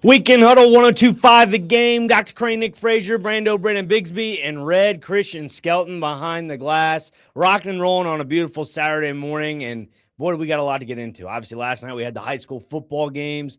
Weekend Huddle 102.5 The Game. Dr. Crane, Nick Frazier, Brando, Brennan Bigsby, and Red Christian Skelton behind the glass. Rocking and rolling on a beautiful Saturday morning. And boy, we got a lot to get into. Obviously, last night we had the high school football games.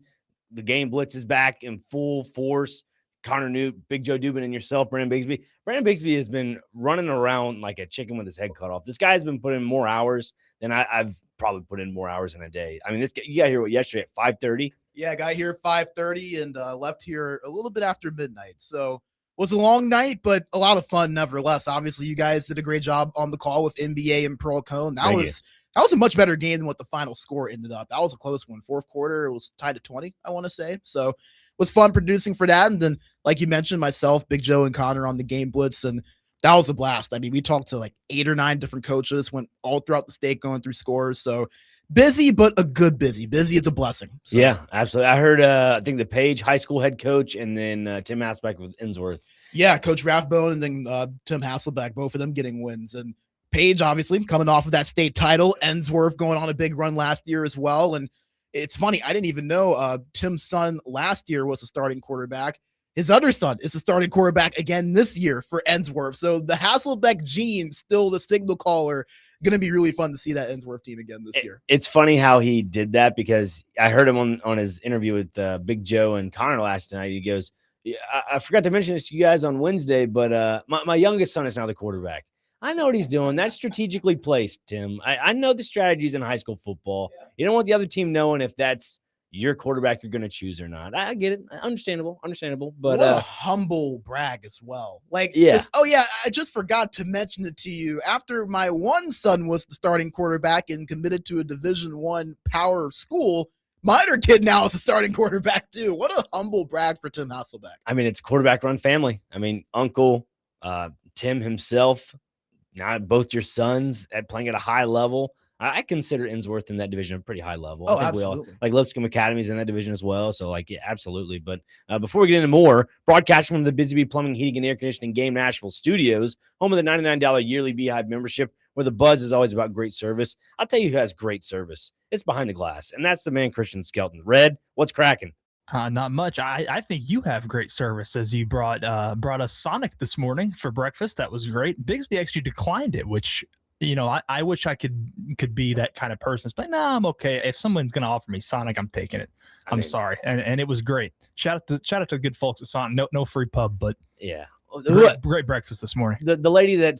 The game blitz is back in full force. Connor Newt, Big Joe Dubin, and yourself, Brandon Bigsby. Brandon Bigsby has been running around like a chicken with his head cut off. This guy's been putting in more hours than I've probably put in more hours in a day. I mean, this guy, you got here yesterday at 5:30. Yeah, I got here at 5:30 and left here a little bit after midnight. So it was a long night, but a lot of fun nevertheless. Obviously, you guys did a great job on the call with NBA and Pearl Cone. That was a much better game than what the final score ended up. That was a close one. Fourth quarter, it was tied at 20, I want to say. So it was fun producing for that. And then, like you mentioned, myself, Big Joe, and Connor on the game blitz, and that was a blast. I mean, we talked to like 8 or 9 different coaches, went all throughout the state going through scores. So busy, but a good busy. Busy is a blessing. So. Yeah, absolutely. I heard, I think the Page high school head coach and then Tim Hasselbeck with Ensworth. Yeah, Coach Rathbone and then Tim Hasselbeck, both of them getting wins. And Page, obviously, coming off of that state title. Ensworth going on a big run last year as well. And it's funny, I didn't even know Tim's son last year was a starting quarterback. His other son is the starting quarterback again this year for Ensworth. So the Hasselbeck gene, still the signal caller. Going to be really fun to see that Ensworth team again this year. It's funny how he did that because I heard him on his interview with Big Joe and Connor last night. He goes, yeah, I forgot to mention this to you guys on Wednesday, but my youngest son is now the quarterback. I know what he's doing. That's strategically placed, Tim. I know the strategies in high school football. Yeah. You don't want the other team knowing if that's your quarterback you're going to choose or not. I get it. Understandable. But what a humble brag as well. Like, yeah. Oh yeah, I just forgot to mention it to you. After my one son was the starting quarterback and committed to a Division I power school, my other kid now is the starting quarterback too. What a humble brag for Tim Hasselbeck. I mean, it's a quarterback run family. I mean, Uncle Tim himself, now both your sons playing at a high level. I consider Ensworth in that division a pretty high level. Oh, I think absolutely. we all, like Lipscomb Academy's in that division as well. So, like, yeah, absolutely. But before we get into more, broadcasting from the Bigsby Plumbing, Heating, and Air Conditioning Game Nashville Studios, home of the $99 yearly Beehive membership, where the buzz is always about great service. I'll tell you who has great service. It's behind the glass, and that's the man, Christian Skelton. Red, what's cracking? Not much. I think you have great service as you brought us Sonic this morning for breakfast. That was great. Bigsby actually declined it, which – you know, I wish I could be that kind of person. But no, I'm okay. If someone's gonna offer me Sonic, I'm taking it. I'm sorry, and it was great. Shout out to the good folks at Sonic. No free pub, but yeah, great breakfast this morning. The lady that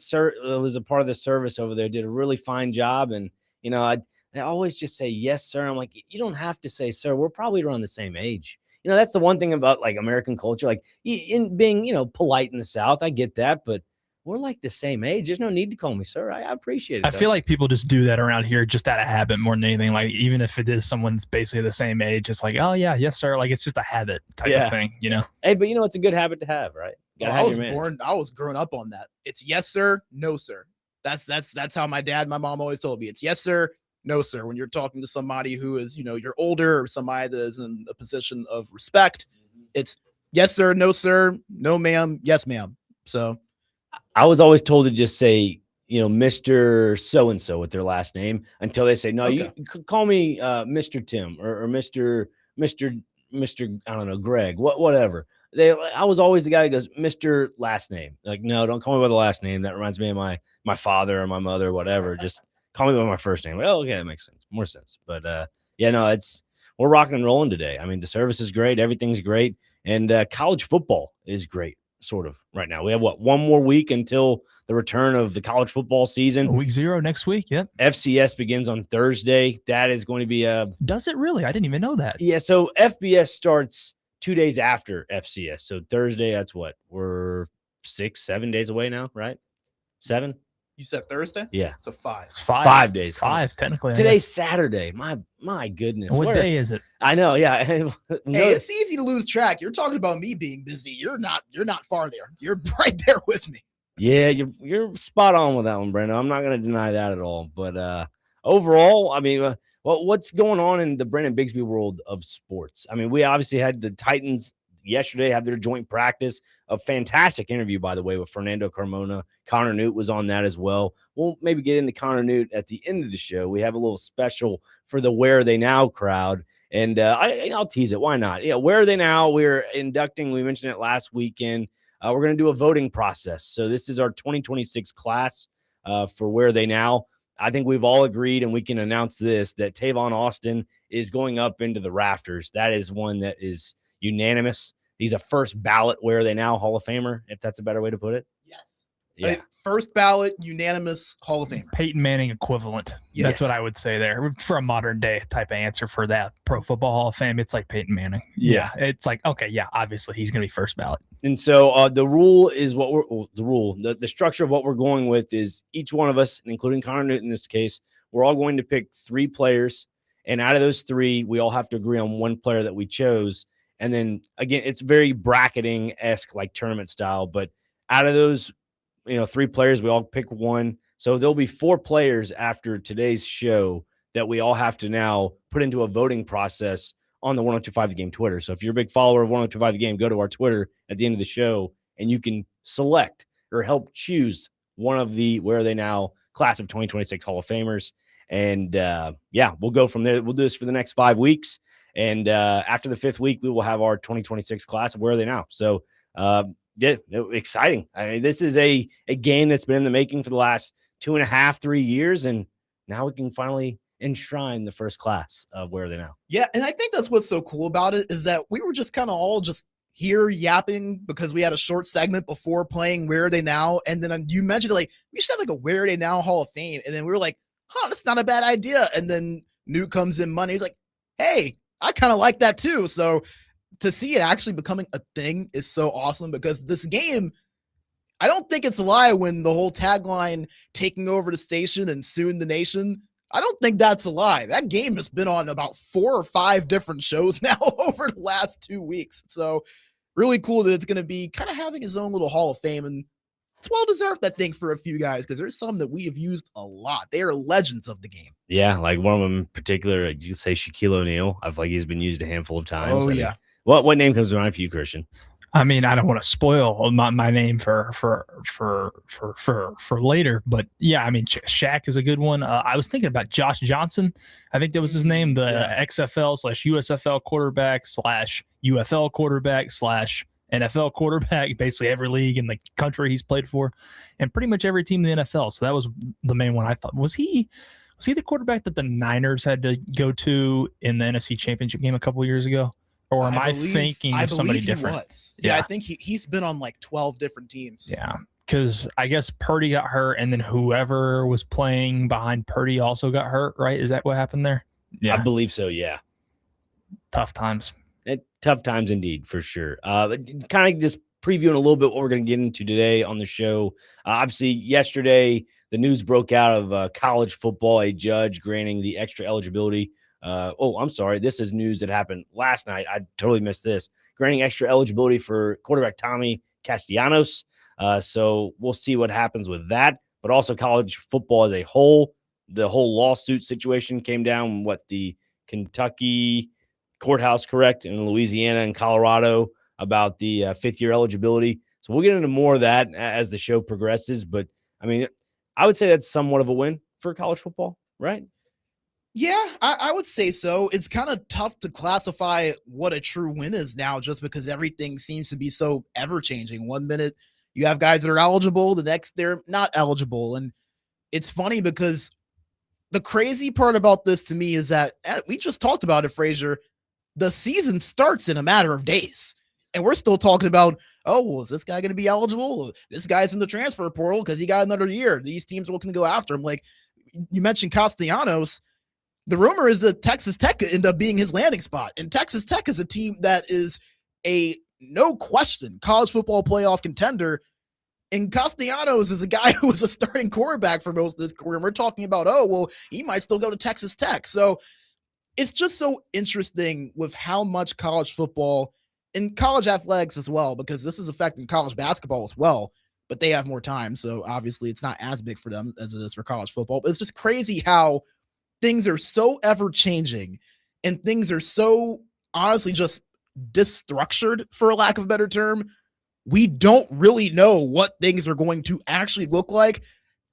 was a part of the service over there did a really fine job, and you know, I always just say yes, sir. I'm like, you don't have to say sir. We're probably around the same age. You know, that's the one thing about like American culture, like in being polite in the South. I get that, but we're like the same age. There's no need to call me sir. I appreciate it. I feel like people just do that around here just out of habit more than anything. Like, even if it is someone that's basically the same age, it's like, oh, yeah, yes, sir. Like, it's just a habit type of thing, you know? Hey, but it's a good habit to have, right? I was growing up on that. It's yes, sir, no, sir. That's how my dad, my mom always told me. It's yes, sir, no, sir. When you're talking to somebody who is, you're older or somebody that is in a position of respect, it's yes, sir, no, ma'am, yes, ma'am. So I was always told to just say, Mr. So-and-so with their last name until they say, no, okay, you call me Mr. Tim or Mr. I don't know, Greg, whatever. I was always the guy that goes, Mr. last name. Like, no, don't call me by the last name. That reminds me of my father or my mother or whatever. Just call me by my first name. Well, okay, that makes sense. More sense. But we're rocking and rolling today. I mean, the service is great. Everything's great. And college football is great. Sort of right now. We have one more week until the return of the college football season. Week 0 next week. Yep. FCS begins on Thursday. That is going to be Does it really? I didn't even know that. Yeah. So FBS starts 2 days after FCS. So Thursday, that's what? We're 6-7 days away now, right? 7? You said Thursday? Yeah. So 5. It's 5. 5 days. 5 technically. Today's Saturday. My goodness. What day is it? I know. Yeah. Hey, it's easy to lose track. You're talking about me being busy. You're not far there. You're right there with me. Yeah, you're spot on with that one, Brandon. I'm not going to deny that at all. But overall, I mean, what's going on in the Brandon Bigsby world of sports? I mean, we obviously had the Titans yesterday have their joint practice. A fantastic interview, by the way, with Fernando Carmona. Connor Newt was on that as well. We'll maybe get into Connor Newt at the end of the show. We have a little special for the Where Are They Now crowd. And I'll tease it. Why not? Yeah, where are they now? We're inducting. We mentioned it last weekend. We're going to do a voting process. So this is our 2026 class for where are they now. I think we've all agreed, and we can announce this, that Tavon Austin is going up into the rafters. That is one that is unanimous. He's a first ballot where are they now Hall of Famer, if that's a better way to put it. Yes. Yeah. First ballot, unanimous Hall of Famer. Peyton Manning equivalent. Yes. That's what I would say there for a modern day type of answer for that Pro Football Hall of Fame. It's like Peyton Manning. Yeah. It's like, okay, yeah, obviously he's going to be first ballot. And so the rule is the structure of what we're going with is each one of us, including Connor Newton in this case, we're all going to pick 3 players. And out of those 3, we all have to agree on one player that we chose. And then again, it's very bracketing-esque, like tournament style, but out of those 3 players, we all pick one. So there'll be 4 players after today's show that we all have to now put into a voting process on the 1025 The Game Twitter. So if you're a big follower of 1025 The Game, go to our Twitter at the end of the show, and you can select or help choose one of the where are they now class of 2026 Hall of Famers. And we'll go from there. We'll do this for the next 5 weeks. And after the 5th week, we will have our 2026 class of where are they now. So exciting. I mean, this is a game that's been in the making for the last 2.5, 3 years, and now we can finally enshrine the first class of where are they now. Yeah, and I think that's what's so cool about it is that we were just kind of all just here yapping because we had a short segment before playing where are they now, and then you mentioned like we should have like a where are they now Hall of Fame, and then we were like, that's not a bad idea. And then Newt comes in Monday, he's like, hey, I kind of like that too. So to see it actually becoming a thing is so awesome because this game, I don't think it's a lie when the whole tagline taking over the station and soon the nation, I don't think that's a lie. That game has been on about 4 or 5 different shows now over the last 2 weeks. So really cool that it's going to be kind of having his own little Hall of Fame, and it's well deserved, I think, for a few guys because there's some that we have used a lot. They are legends of the game. Yeah, like one of them in particular, you say Shaquille O'Neal. I feel like he's been used a handful of times. Oh, yeah. What name comes to mind for you, Christian? I mean, I don't want to spoil my name for later, but yeah, I mean, Shaq is a good one. I was thinking about Josh Johnson. I think that was his name, the XFL/USFL quarterback /UFL quarterback /NFL quarterback, basically every league in the country he's played for, and pretty much every team in the NFL. So that was the main one I thought. Was he the quarterback that the Niners had to go to in the NFC Championship game a couple of years ago? Or am I thinking of somebody different? Yeah, I think he's been on like 12 different teams. Yeah, because I guess Purdy got hurt, and then whoever was playing behind Purdy also got hurt, right? Is that what happened there? Yeah, I believe so, yeah. Tough times. Tough times indeed, for sure. Kind of just previewing a little bit what we're going to get into today on the show. Obviously, yesterday, the news broke out of college football, a judge granting the extra eligibility. I'm sorry. This is news that happened last night. I totally missed this. Granting extra eligibility for quarterback Tommy Castellanos. So we'll see what happens with that. But also college football as a whole. The whole lawsuit situation came down the Kentucky courthouse, correct, in Louisiana and Colorado about the 5th-year eligibility. So we'll get into more of that as the show progresses. But, I mean, I would say that's somewhat of a win for college football, right? Yeah, I would say so. It's kind of tough to classify what a true win is now just because everything seems to be so ever-changing. 1 minute you have guys that are eligible, the next they're not eligible. And it's funny because the crazy part about this to me is that we just talked about it, Frazier. The season starts in a matter of days. And we're still talking about, is this guy going to be eligible? This guy's in the transfer portal because he got another year. These teams are looking to go after him. Like you mentioned Castellanos. The rumor is that Texas Tech could end up being his landing spot. And Texas Tech is a team that is a no question college football playoff contender. And Castellanos is a guy who was a starting quarterback for most of his career. And we're talking about, he might still go to Texas Tech. So it's just so interesting with how much college football and college athletics as well, because this is affecting college basketball as well, but they have more time. So obviously it's not as big for them as it is for college football. But it's just crazy how things are so ever changing and things are so honestly just destructured, for a lack of a better term. We don't really know what things are going to actually look like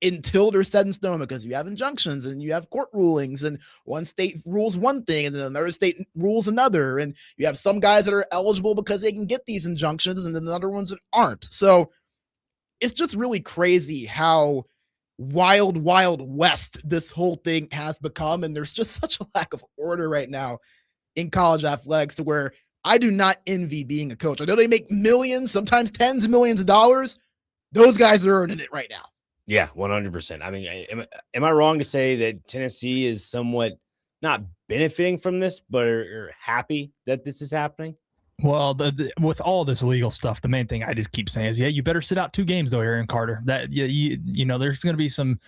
until they're set in stone, because you have injunctions and you have court rulings, and one state rules one thing and then another state rules another. And you have some guys that are eligible because they can get these injunctions and then the other ones that aren't. So it's just really crazy how wild west this whole thing has become. And there's just such a lack of order right now in college athletics to where I do not envy being a coach. I know they make millions, sometimes tens of millions of dollars. Those guys are earning it right now. Yeah, 100%. I mean, am I wrong to say that Tennessee is somewhat not benefiting from this, but are happy that this is happening? Well, with all this legal stuff, the main thing I just keep saying is, you better sit out 2 games though, Aaron Carter. That you know, there's going to be some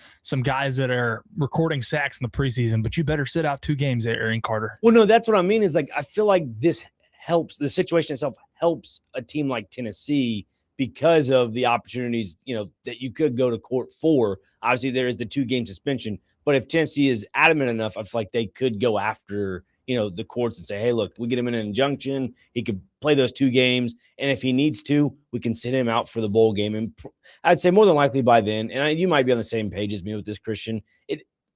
guys that are recording sacks in the preseason, but you better sit out 2 games, Aaron Carter. Well, no, that's what I mean. Is like I feel like this helps. The situation itself helps a team like Tennessee because of the opportunities, that you could go to court for. Obviously, there is the 2-game suspension, but if Tennessee is adamant enough, I feel like they could go after the courts and say, hey, look, we get him in an injunction. He could play those 2 games. And if he needs to, we can sit him out for the bowl game. And I'd say more than likely by then, and you might be on the same page as me with this, Christian,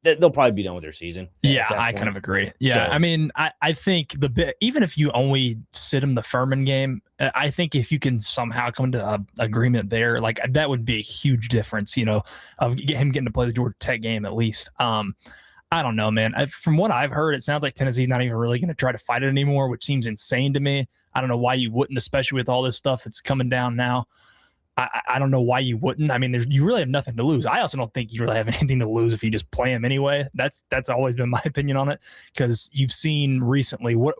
they'll probably be done with their season. Yeah, I kind of agree. Yeah, so, I mean, I think even if you only sit him the Furman game, I think if you can somehow come to an agreement there, like that would be a huge difference, of him getting to play the Georgia Tech game at least. I don't know, man. From what I've heard, it sounds like Tennessee's not even really going to try to fight it anymore, which seems insane to me. I don't know why you wouldn't, especially with all this stuff that's coming down now. I don't know why you wouldn't. I mean, you really have nothing to lose. I also don't think you really have anything to lose if you just play him anyway. That's always been my opinion on it, because you've seen recently what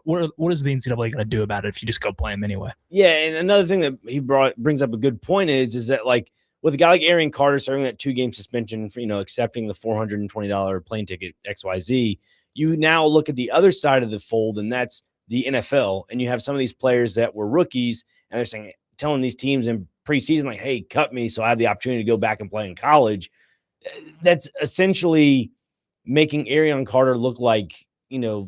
is the NCAA going to do about it if you just go play him anyway? Yeah, and another thing that he brings up a good point is that, like, with a guy like Aaron Carter serving that 2-game suspension for accepting the $420 plane ticket XYZ, you now look at the other side of the fold, and that's the NFL, and you have some of these players that were rookies, and they're telling these teams in preseason, like, hey, cut me so I have the opportunity to go back and play in college. That's essentially making Aaron Carter look like, a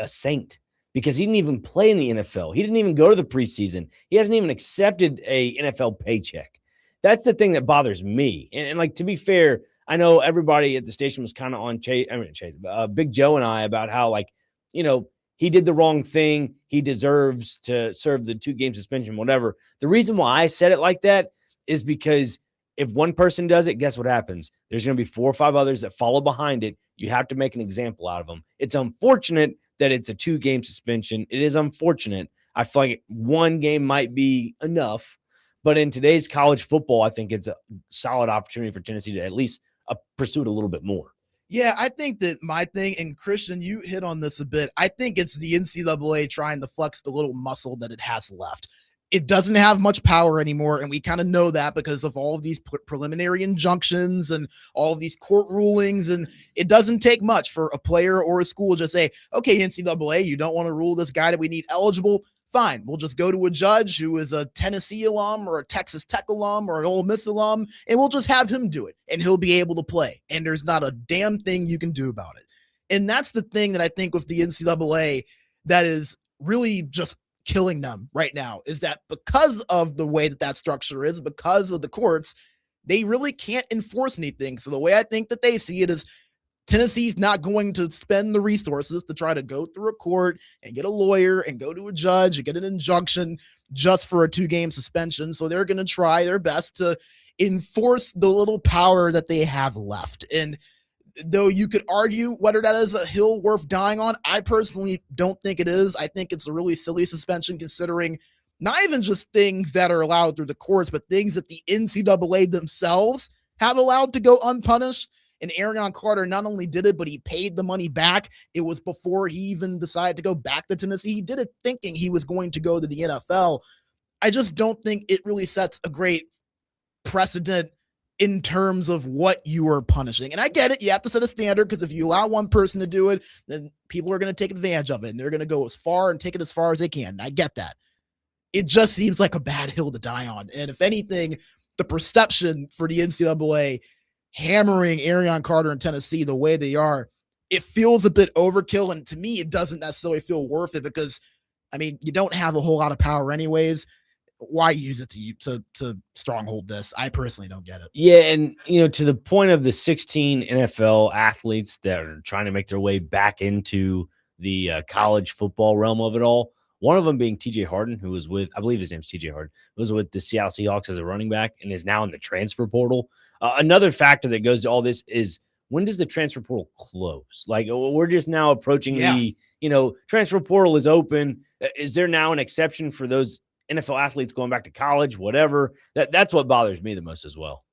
saint, because he didn't even play in the NFL. He didn't even go to the preseason. He hasn't even accepted a NFL paycheck. That's the thing that bothers me. And like, to be fair, I know everybody at the station was kind of on Big Joe and I about how, like, he did the wrong thing. He deserves to serve the 2-game suspension, whatever. The reason why I said it like that is because if one person does it, guess what happens? There's going to be 4 or 5 others that follow behind it. You have to make an example out of them. It's unfortunate that it's a 2-game suspension. It is unfortunate. I feel like 1 game might be enough. But in today's college football, I think it's a solid opportunity for Tennessee to at least pursue it a little bit more. Yeah, I think that my thing, and Christian, you hit on this a bit, I think it's the NCAA trying to flex the little muscle that it has left. It doesn't have much power anymore, and we kind of know that because of all of these preliminary injunctions and all of these court rulings, and it doesn't take much for a player or a school to just say, okay, NCAA, you don't want to rule this guy that we need eligible? Fine, we'll just go to a judge who is a Tennessee alum or a Texas Tech alum or an Ole Miss alum, and we'll just have him do it, and he'll be able to play. And there's not a damn thing you can do about it. And that's the thing that I think with the NCAA that is really just killing them right now, is that because of the way that structure is, because of the courts, they really can't enforce anything. So the way I think that they see it is, Tennessee's not going to spend the resources to try to go through a court and get a lawyer and go to a judge and get an injunction just for a 2-game suspension. So they're going to try their best to enforce the little power that they have left. And though you could argue whether that is a hill worth dying on, I personally don't think it is. I think it's a really silly suspension, considering not even just things that are allowed through the courts, but things that the NCAA themselves have allowed to go unpunished. And Aaron Carter not only did it, but he paid the money back. It was before he even decided to go back to Tennessee. He did it thinking he was going to go to the NFL. I just don't think it really sets a great precedent in terms of what you are punishing. And I get it. You have to set a standard, because if you allow one person to do it, then people are going to take advantage of it, and they're going to go as far and take it as far as they can. I get that. It just seems like a bad hill to die on. And if anything, the perception for the NCAA hammering Aaron Carter in Tennessee the way they are, it feels a bit overkill. And to me, it doesn't necessarily feel worth it, because, I mean, you don't have a whole lot of power anyways. why use it to stronghold this? I personally don't get it. Yeah, and to the point of the 16 NFL athletes that are trying to make their way back into the college football realm of it all. One of them being TJ Harden, who was with, I believe his name's TJ Harden, was with the Seattle Seahawks as a running back and is now in the transfer portal. Another factor that goes to all this is, when does the transfer portal close? Like, we're just now approaching the, transfer portal is open. Is there now an exception for those NFL athletes going back to college, whatever? That's what bothers me the most as well.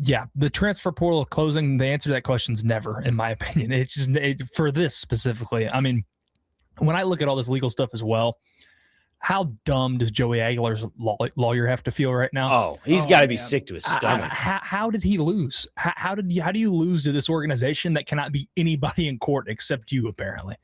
Yeah, the transfer portal closing, the answer to that question is never, in my opinion. It's just for this specifically. I mean, when I look at all this legal stuff as well, how dumb does Joey Aguilar's lawyer have to feel right now? Oh, he's got to be sick to his stomach. How did he lose? How do you lose to this organization that cannot be anybody in court except you? Apparently,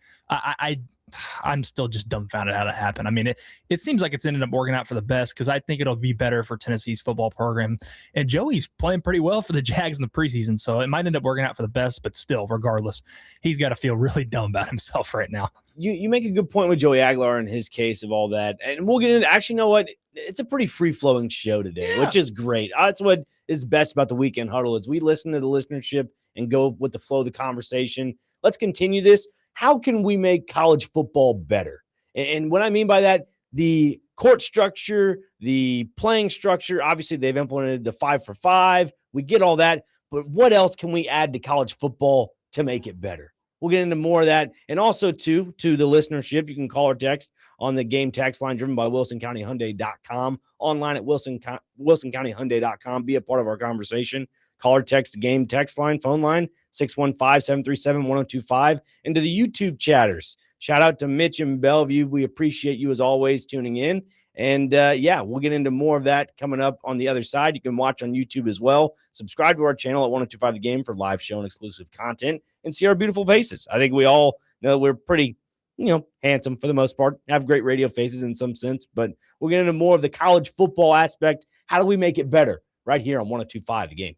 I'm still just dumbfounded how that happened. I mean, it seems like it's ended up working out for the best, because I think it'll be better for Tennessee's football program. And Joey's playing pretty well for the Jags in the preseason, so it might end up working out for the best. But still, regardless, he's got to feel really dumb about himself right now. You make a good point with Joey Aguilar in his case of all that. And we'll get into, actually, you know what? It's a pretty free-flowing show today, which is great. That's what is best about the Weekend Huddle, is we listen to the listenership and go with the flow of the conversation. Let's continue this. How can we make college football better? And what I mean by that, the court structure, the playing structure, obviously they've implemented the 5-for-5. We get all that. But what else can we add to college football to make it better? We'll get into more of that. And also, to the listenership, you can call or text on the game text line driven by WilsonCountyHyundai.com, online at WilsonCountyHyundai.com. Be a part of our conversation. Call or text the game text line, phone line, 615-737-1025. And to the YouTube chatters, shout out to Mitch and Bellevue. We appreciate you as always tuning in. And we'll get into more of that coming up on the other side. You can watch on YouTube as well. Subscribe to our channel at 1025 The Game for live show and exclusive content, and see our beautiful faces. I think we all know we're pretty, handsome for the most part, have great radio faces in some sense, but we'll get into more of the college football aspect. How do we make it better? Right here on 1025 The Game.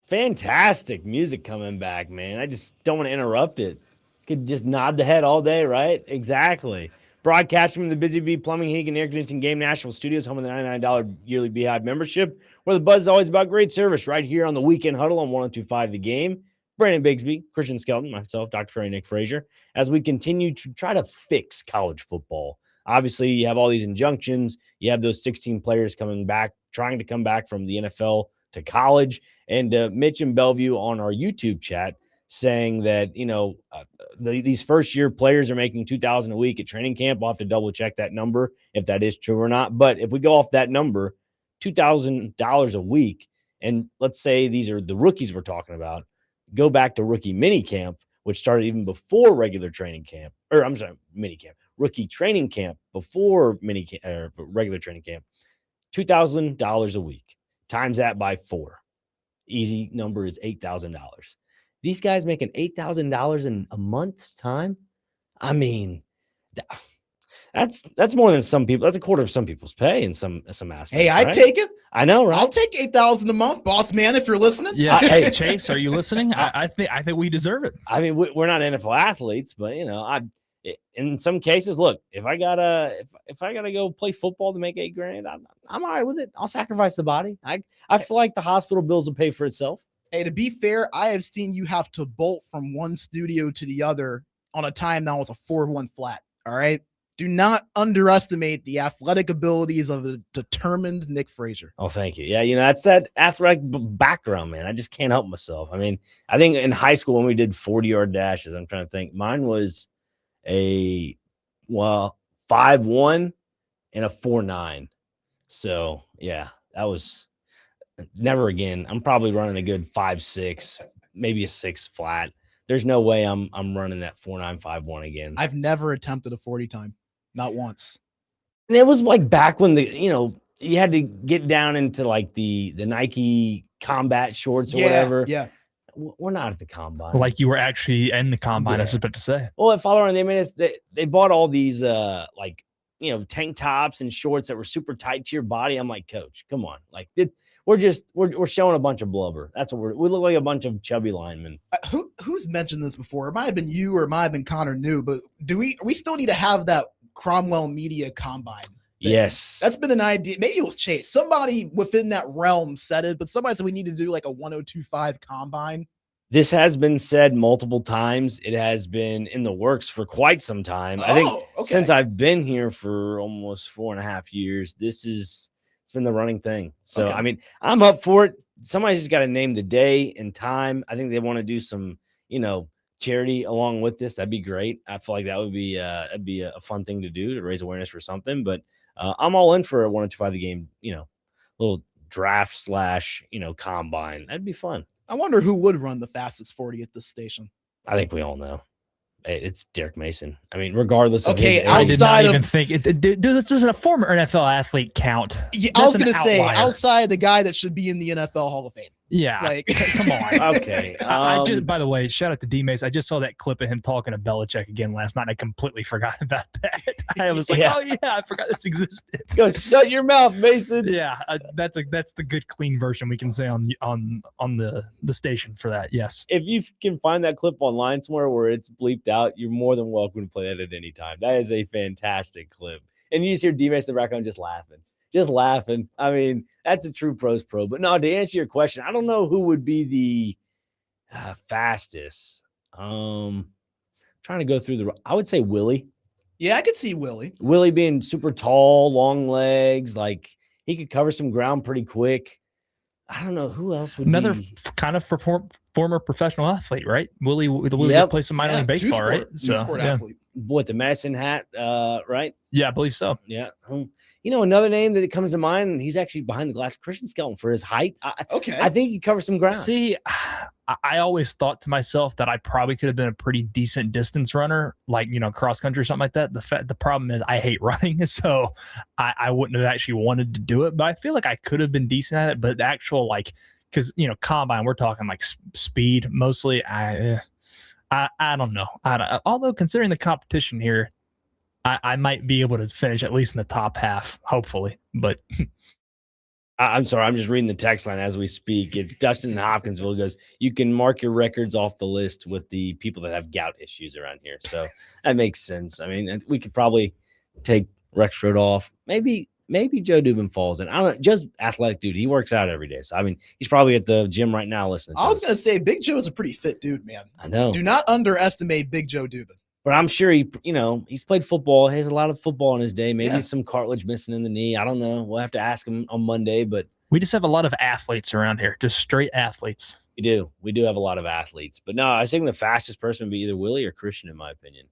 Fantastic music coming back, man. I just don't want to interrupt it. Could just nod the head all day, right? Exactly. Broadcasting from the Busy Bee Plumbing, Heating, and Air Conditioning Game Nashville Studios, home of the $99 yearly Beehive membership, where the buzz is always about great service, right here on the Weekend Huddle on 102.5 The Game. Brandon Bigsby, Christian Skelton, myself, Dr. Curry, Nick Frazier, as we continue to try to fix college football. Obviously, you have all these injunctions. You have those 16 players coming back, trying to come back from the NFL to college. And Mitch and Bellevue on our YouTube chat saying that, these first-year players are making $2,000 a week at training camp. We'll have to double-check that number if that is true or not. But if we go off that number, $2,000 a week, and let's say these are the rookies we're talking about, go back to rookie mini camp, which started even before regular training camp, or I'm sorry, mini camp, rookie training camp before regular training camp, $2,000 a week. Times that by 4. Easy number is $8,000. These guys making $8,000 in a month's time. I mean, that's more than some people. That's a quarter of some people's pay in some aspects. Hey, I'd take it. I know, right? I'll take $8,000 a month, boss man, if you're listening. Yeah. Hey, Chase, are you listening? I think we deserve it. I mean, we're not NFL athletes, but in some cases, look, if I gotta go play football to make $8,000, I'm all right with it. I'll sacrifice the body. I feel like the hospital bills will pay for itself. Hey, to be fair, I have seen you have to bolt from one studio to the other on a time that was a 4-1 flat. All right. Do not underestimate the athletic abilities of a determined Nick Frazier. Oh, thank you. Yeah, that's that athletic background, man. I just can't help myself. I mean, I think in high school when we did 40-yard dashes, I'm trying to think. Mine was a 5.1 and a 4.9. So yeah, that was never again. I'm probably running a good 5.6, maybe a 6 flat. There's no way I'm running that 4.9, 5.1 again. I've never attempted a 40 time, not once. And it was like back when you had to get down into like the Nike combat shorts or whatever. Yeah. We're not at the combine. Like you were actually in the combine, I was about to say. Well, at Father, they made us. They bought all these tank tops and shorts that were super tight to your body. I'm like, Coach, come on, like we're showing a bunch of blubber. That's what we look like, a bunch of chubby linemen. Who's mentioned this before? It might have been you or it might have been Connor New, but we still need to have that Cromwell Media combine? Yes. That's been an idea. Maybe it was Chase. Somebody within that realm said it, but somebody said we need to do like a 102.5 combine. This has been said multiple times. It has been in the works for quite some time. I think since I've been here for almost 4.5 years, it's been the running thing. So, I mean, I'm up for it. Somebody's just got to name the day and time. I think they want to do some, charity along with this. That'd be great. I feel like that would be a fun thing to do to raise awareness for something. But I'm all in for a 102.5 The Game, little draft / combine. That'd be fun. I wonder who would run the fastest 40 at this station. I think we all know. It's Derek Mason. I mean, regardless of his age. I did not even think it. Dude, this is a former NFL athlete count. Yeah, I was going to say, outside the guy that should be in the NFL Hall of Fame. Yeah, like come on. Okay. I just, by the way, shout out to D-Mace. I just saw that clip of him talking to Belichick again last night. I completely forgot about that. I was like, oh yeah, I forgot this existed. Go shut your mouth, Mason. Yeah, that's the good clean version we can say on the station for that. Yes. If you can find that clip online somewhere where it's bleeped out, you're more than welcome to play that at any time. That is a fantastic clip, and you just hear D-Mace in the background just laughing. I mean, that's a true pros pro. But no, to answer your question, I don't know who would be the fastest. Trying to go through I would say Willie. Yeah, I could see Willie. Willie being super tall, long legs, like he could cover some ground pretty quick. I don't know who else would another be. Kind of former professional athlete, right? Willie that plays some minor league baseball, right? Two-sport athlete. What, the medicine hat, right? Yeah, I believe so. Yeah. Another name that comes to mind, and he's actually behind the glass, Christian Skelton, for his height. I think he covers some ground. See, I always thought to myself that I probably could have been a pretty decent distance runner, like, cross country or something like that. The problem is I hate running, so I wouldn't have actually wanted to do it. But I feel like I could have been decent at it. But the actual, because, combine, we're talking like speed mostly. I don't know. Although considering the competition here, I might be able to finish at least in the top half, hopefully. But I'm sorry. I'm just reading the text line as we speak. It's Dustin in Hopkinsville. He goes, you can mark your records off the list with the people that have gout issues around here. So that makes sense. I mean, we could probably take Rexford off. Maybe Joe Dubin falls in. I don't know. Just athletic dude. He works out every day. So, I mean, he's probably at the gym right now listening to I was us. going to say, Big Joe is a pretty fit dude, man. I know. Do not underestimate Big Joe Dubin. But I'm sure he's played football. He has a lot of football in his day. Maybe Yeah. some cartilage missing in the knee. I don't know. We'll have to ask him on Monday, but we just have a lot of athletes around here, just straight athletes. We do. We do have a lot of athletes. But no, I think the fastest person would be either Willie or Christian, in my opinion.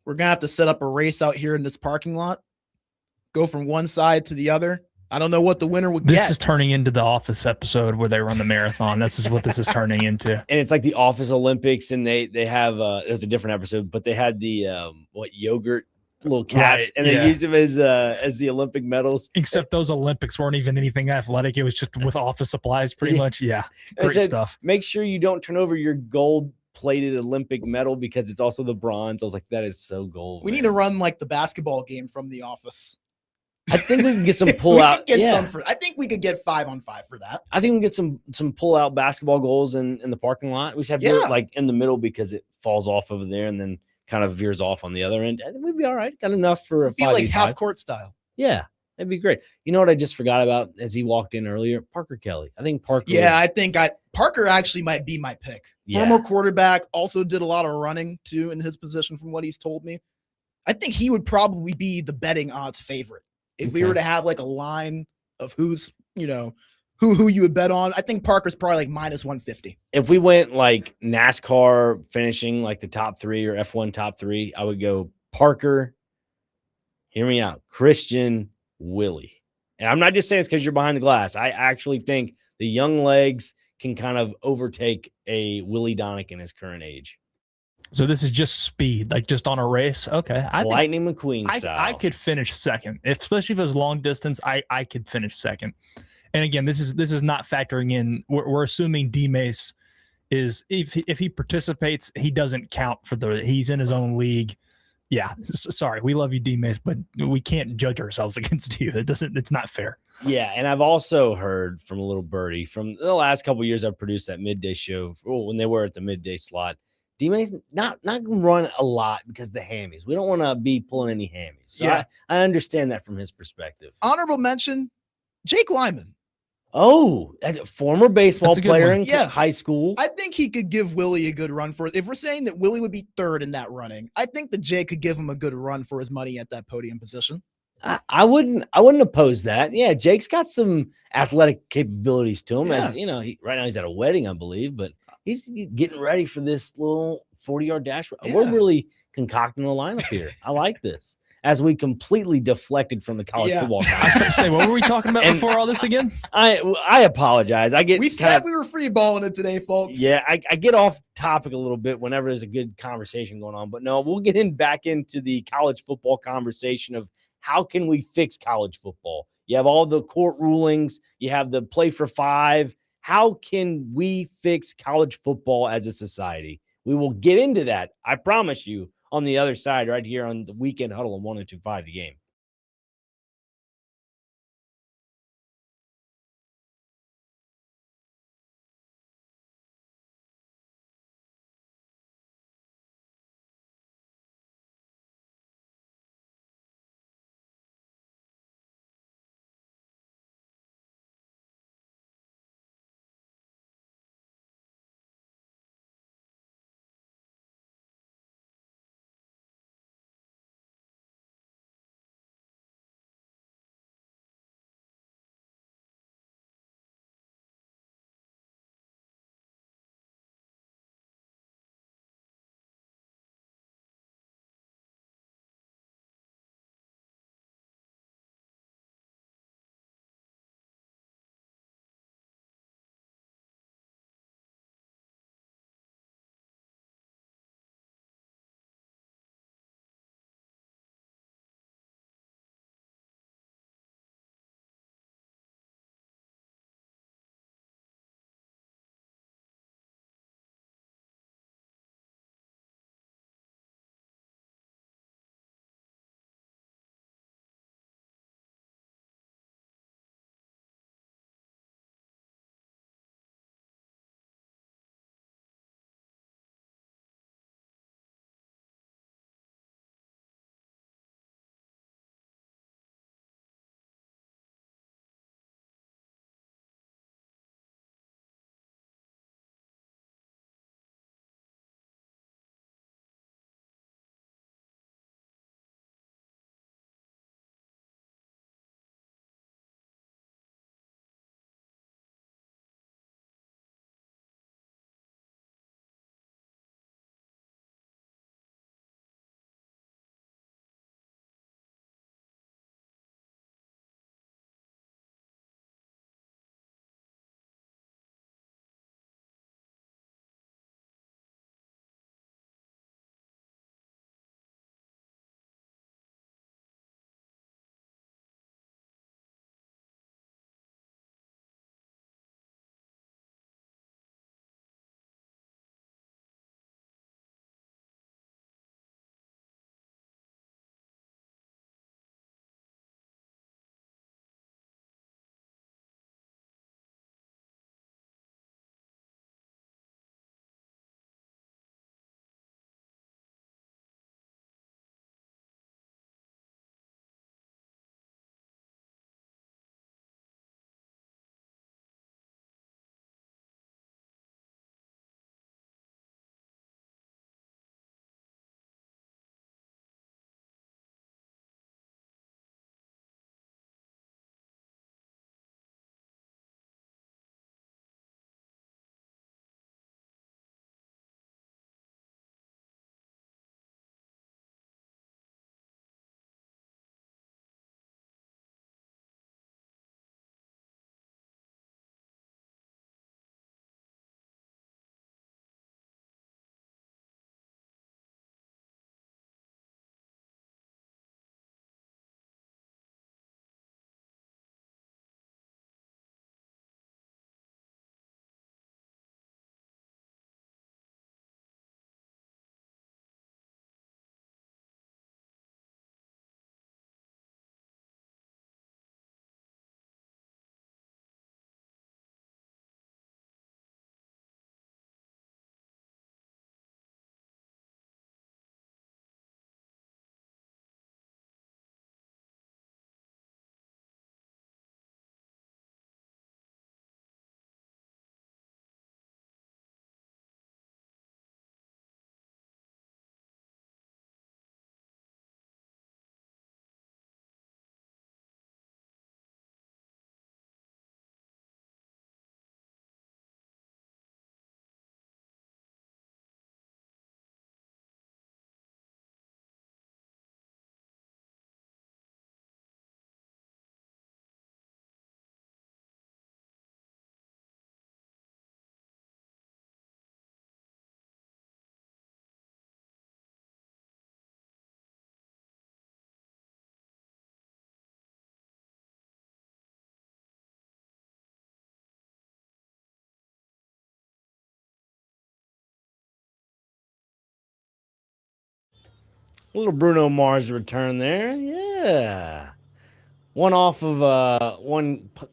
We're going to have to set up a race out here in this parking lot, go from one side to the other. I don't know what the winner would get. This is turning into the Office episode where they run the marathon. This is what this is turning into. And it's like the Office Olympics, and they have it was a different episode, but they had the yogurt little caps, and they used them as the Olympic medals. Except those Olympics weren't even anything athletic. It was just with office supplies, pretty much. Yeah, great stuff. Make sure you don't turn over your gold-plated Olympic medal because it's also the bronze. I was like, that is so gold. We need to run like the basketball game from The Office. I think we can get some pull-out. I think we could get 5-on-5 for that. I think we can get some pull-out basketball goals in the parking lot. We just have to do it like in the middle because it falls off over there and then kind of veers off on the other end. I think we'd be all right. Got enough for a 5v5. Be like half-court style. Yeah, that'd be great. You know what I just forgot about as he walked in earlier? Parker Kelly. I think Parker. Yeah, I think Parker actually might be my pick. Yeah. Former quarterback, also did a lot of running too in his position from what he's told me. I think he would probably be the betting odds favorite. If we were to have like a line of who's, who you would bet on, I think Parker's probably like minus 150. If we went like NASCAR finishing like the top 3 or F1 top 3, I would go Parker, hear me out, Christian, Willie. And I'm not just saying it's because you're behind the glass. I actually think the young legs can kind of overtake a Willie Donick in his current age. So this is just speed, like just on a race. Okay, Lightning McQueen style. I could finish second, especially if it was long distance. I could finish second. And again, this is not factoring in. We're assuming D-Mace is if he participates, he doesn't count for he's in his own league. Yeah, sorry, we love you, D-Mace, but we can't judge ourselves against you. It's not fair. Yeah, and I've also heard from a little birdie from the last couple of years I've produced that midday show when they were at the midday slot. D-May's not going to run a lot because of the hammies. We don't want to be pulling any hammies. So yeah. I understand that from his perspective. Honorable mention, Jake Lyman. Oh, as a former baseball player in high school. I think he could give Willie a good run for it. If we're saying that Willie would be third in that running, I think that Jake could give him a good run for his money at that podium position. I wouldn't oppose that. Yeah, Jake's got some athletic capabilities to him. Yeah. As right now he's at a wedding, I believe, but he's getting ready for this little 40-yard dash. Yeah. We're really concocting a lineup here. I like this. As we completely deflected from the college football I was going to say, what were we talking about before all this again? I apologize. We said we were free balling it today, folks. Yeah, I get off topic a little bit whenever there's a good conversation going on. But no, we'll get back into the college football conversation of how can we fix college football? You have all the court rulings. You have the play for 5. How can we fix college football as a society? We will get into that, I promise you, on the other side right here on the Weekend Huddle on 102.5 The Game. A little Bruno Mars return there. Yeah. One off of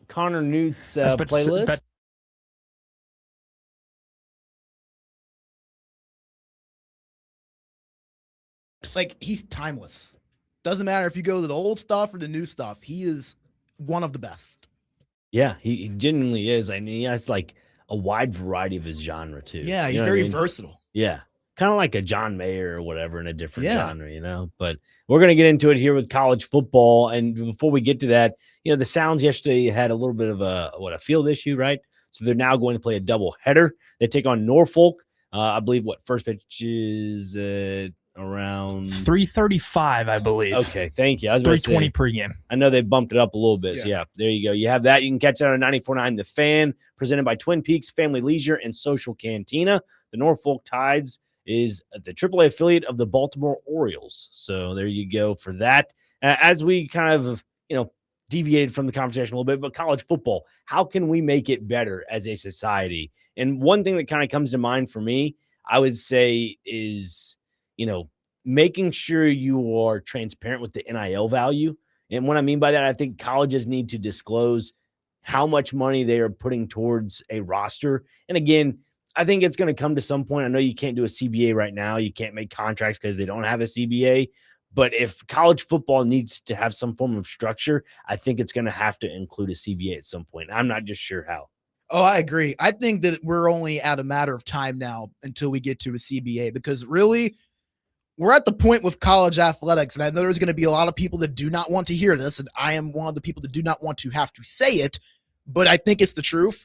Connor Newt's playlist. It's like he's timeless. Doesn't matter if you go to the old stuff or the new stuff. He is one of the best. Yeah, he genuinely is. I mean, he has like a wide variety of his genre too. Yeah, he's very versatile. Yeah, kind of like a John Mayer or whatever in a different genre, you know. But we're gonna get into it here with college football. And before we get to that, you know, the Sounds yesterday had a little bit of a field issue, right? So they're now going to play a double header. They take on Norfolk. I believe first pitch is around 3:35, I believe. Okay, thank you. I was 3:20 pregame. I know they bumped it up a little bit. Yeah. So yeah, there you go. You have that. You can catch that on 94.9 The Fan, presented by Twin Peaks Family Leisure and Social Cantina. The Norfolk Tides is the AAA affiliate of the Baltimore Orioles. So there you go for that. As we kind of, you know, deviated from the conversation a little bit, but college football, how can we make it better as a society? And one thing that kind of comes to mind for me, I would say is, you know, making sure you are transparent with the NIL value. And what I mean by that, I think colleges need to disclose how much money they are putting towards a roster. And again, I think it's going to come to some point. I know you can't do a CBA right now. You can't make contracts because they don't have a CBA. But if college football needs to have some form of structure, I think it's going to have to include a CBA at some point. I'm not just sure how. Oh, I agree. I think that we're only at a matter of time now until we get to a CBA, because really we're at the point with college athletics. And I know there's going to be a lot of people that do not want to hear this. And I am one of the people that do not want to have to say it, but I think it's the truth.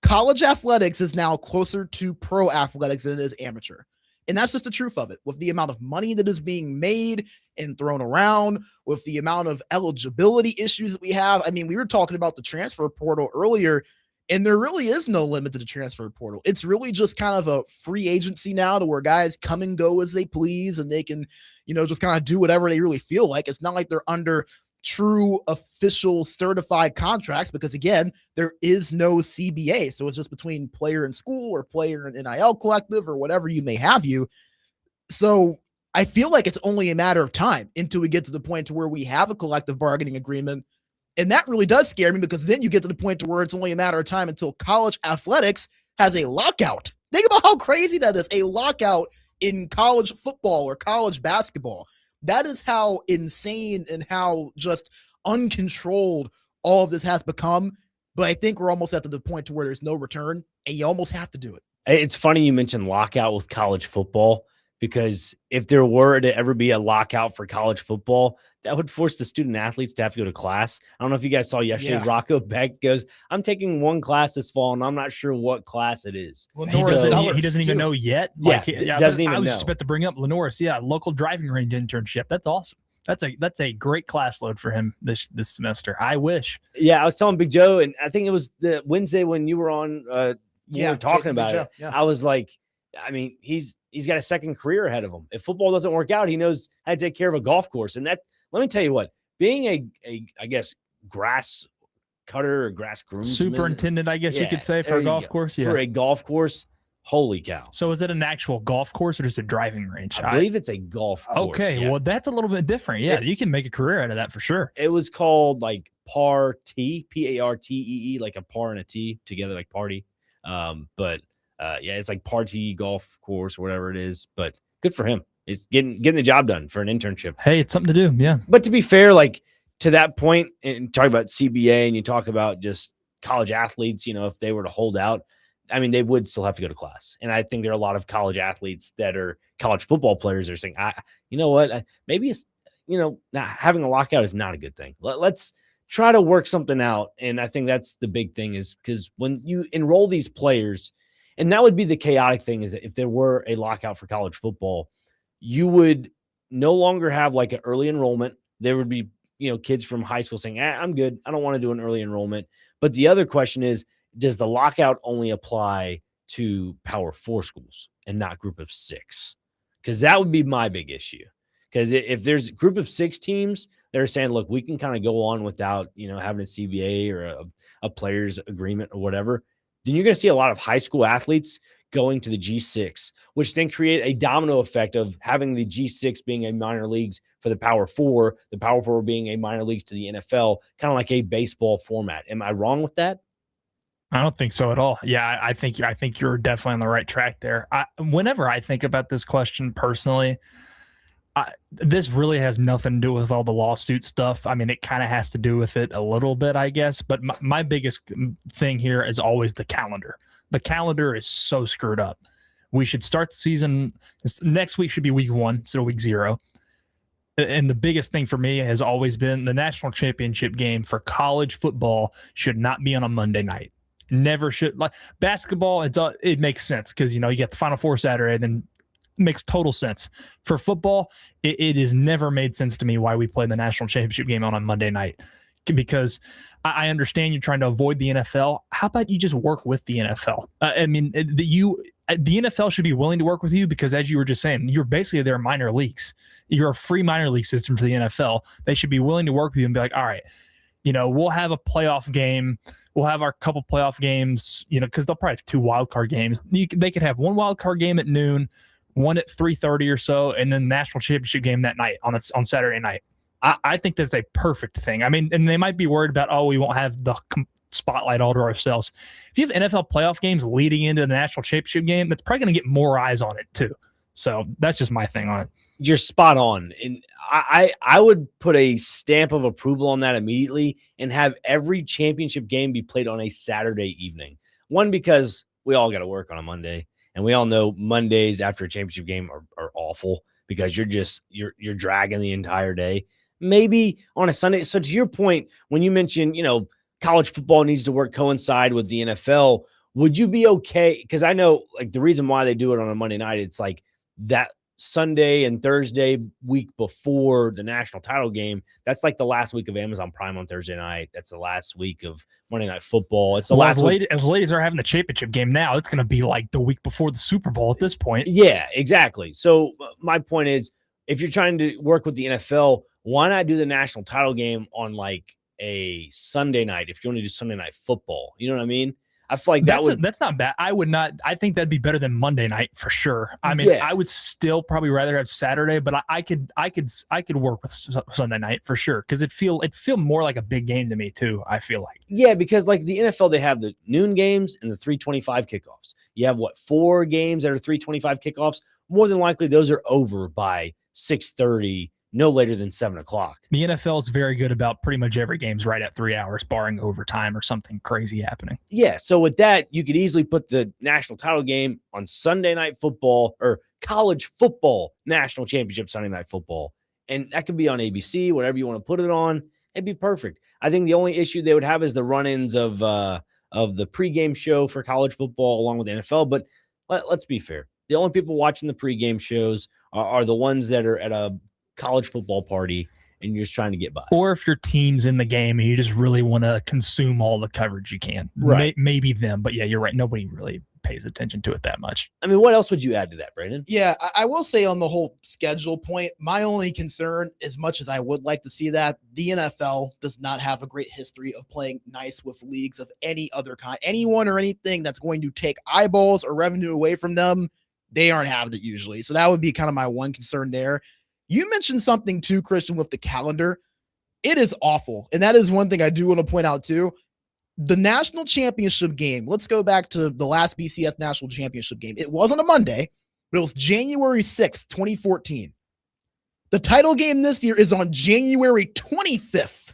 College athletics is now closer to pro athletics than it is amateur. And that's just the truth of it. With the amount of money that is being made and thrown around, with the amount of eligibility issues that we have. I mean, we were talking about the transfer portal earlier, and there really is no limit to the transfer portal. It's really just kind of a free agency now, to where guys come and go as they please, and they can, you know, just kind of do whatever they really feel like. It's not like they're under true official certified contracts, because again, there is no CBA. So it's just between player and school, or player and NIL collective, or whatever you may have you. So I feel like it's only a matter of time until we get to the point to where we have a collective bargaining agreement. And that really does scare me, because then you get to the point to where it's only a matter of time until college athletics has a lockout. Think about how crazy that is, a lockout in college football or college basketball. That is how insane and how just uncontrolled all of this has become. But I think we're almost at the point to where there's no return, and you almost have to do it. It's funny you mentioned lockout with college football, because if there were to ever be a lockout for college football, that would force the student athletes to have to go to class. I don't know if you guys saw yesterday, Rocco Beck goes, I'm taking one class this fall, and I'm not sure what class it is. He doesn't even know yet. Doesn't even know. I was just about to bring up Lenoris. Yeah, local driving range internship. That's awesome. That's a great class load for him this semester. I wish. Yeah, I was telling Big Joe, and I think it was the Wednesday when you were on we were talking about it. Yeah. I was like, I mean, he's got a second career ahead of him. If football doesn't work out, he knows how to take care of a golf course. And that, let me tell you what, being I guess, grass cutter or grass groomsman, superintendent, I guess you could say, for a golf course. Yeah. For a golf course, holy cow. So is it an actual golf course or just a driving range? I believe it's a golf course. Okay, well, that's a little bit different. Yeah, you can make a career out of that for sure. It was called like Partee, P-A-R-T-E-E, like a par and a T together, like party. But it's like Partee golf course or whatever it is. But good for him. He's getting the job done for an internship. Hey, it's something to do. Yeah. But to be fair, like to that point, and talk about CBA, and you talk about just college athletes, you know, if they were to hold out, I mean, they would still have to go to class. And I think there are a lot of college athletes that are college football players that are saying, you know what, maybe it's, you know, not having a lockout is not a good thing. Let's try to work something out. And I think that's the big thing, is because when you enroll these players, and that would be the chaotic thing, is that if there were a lockout for college football, you would no longer have like an early enrollment. There would be, you know, kids from high school saying, I'm good, I don't want to do an early enrollment. But the other question is, does the lockout only apply to Power 4 schools and not Group of 6? Because that would be my big issue. Because if there's a Group of 6 teams that are saying, look, we can kind of go on without, you know, having a CBA or a players agreement or whatever, then you're going to see a lot of high school athletes going to the G6, which then create a domino effect of having the G6 being a minor leagues for the Power Four, the Power Four being a minor leagues to the NFL, kind of like a baseball format. Am I wrong with that? I don't think so at all. Yeah, I think you're definitely on the right track there. Whenever I think about this question personally, this really has nothing to do with all the lawsuit stuff. I mean, it kind of has to do with it a little bit, I guess. But my biggest thing here is always the calendar. The calendar is so screwed up. We should start the season. Next week should be week 1 instead of week 0. And the biggest thing for me has always been the national championship game for college football should not be on a Monday night. Never should. Like basketball, it makes sense because, you get the Final Four Saturday, and then it makes total sense. For football, it has never made sense to me why we play the national championship game on a Monday night, because I understand you're trying to avoid the NFL. How about you just work with the NFL? I mean, the NFL should be willing to work with you because, as you were just saying, you're basically their minor leagues. You're a free minor league system for the NFL. They should be willing to work with you and be like, all right, we'll have a playoff game. We'll have our couple playoff games, because they'll probably have 2 wild card games. They could have 1 wild card game at noon, 1 at 3:30 or so, and then the national championship game that night on Saturday night. I think that's a perfect thing. I mean, and they might be worried about, we won't have the spotlight all to ourselves. If you have NFL playoff games leading into the national championship game, that's probably going to get more eyes on it too. So that's just my thing on it. You're spot on. And I would put a stamp of approval on that immediately and have every championship game be played on a Saturday evening. One, because we all got to work on a Monday, and we all know Mondays after a championship game are awful because you're dragging the entire day. Maybe on a Sunday. So to your point, when you mentioned, college football needs to coincide with the NFL, would you be okay? Because I know like the reason why they do it on a Monday night, it's like that Sunday and Thursday week before the national title game. That's like the last week of Amazon Prime on Thursday night. That's the last week of Monday Night Football. It's the last week. As ladies are having the championship game now, it's going to be like the week before the Super Bowl at this point. Yeah, exactly. So my point is, if you're trying to work with the NFL, why not do the national title game on like a Sunday night if you want to do Sunday Night Football? You know what I mean? I feel like that's not bad. I think that'd be better than Monday night for sure. I mean, I would still probably rather have Saturday, but I could work with Sunday night for sure because it feel more like a big game to me too. I feel like because like the NFL, they have the noon games and the 3:25 kickoffs. You have 4 games that are 3:25 kickoffs. More than likely, those are over by 6:30. No later than 7:00. The NFL is very good about pretty much every game's right at 3 hours, barring overtime or something crazy happening. Yeah. So with that, you could easily put the national title game on Sunday Night Football or college football national championship Sunday Night Football. And that could be on ABC, whatever you want to put it on. It'd be perfect. I think the only issue they would have is the run-ins of the pregame show for college football along with the NFL. But let's be fair. The only people watching the pregame shows are the ones that are at a college football party and you're just trying to get by. Or if your team's in the game and you just really want to consume all the coverage you can. Right. Maybe them, but yeah, you're right. Nobody really pays attention to it that much. I mean, what else would you add to that, Brandon? Yeah, I will say on the whole schedule point, my only concern, as much as I would like to see that, the NFL does not have a great history of playing nice with leagues of any other kind. Anyone or anything that's going to take eyeballs or revenue away from them, they aren't having it usually. So that would be kind of my one concern there. You mentioned something too, Christian, with the calendar. It is awful. And that is one thing I do want to point out too. The national championship game, let's go back to the last BCS national championship game. It wasn't a Monday, but it was January 6th, 2014. The title game this year is on January 25th.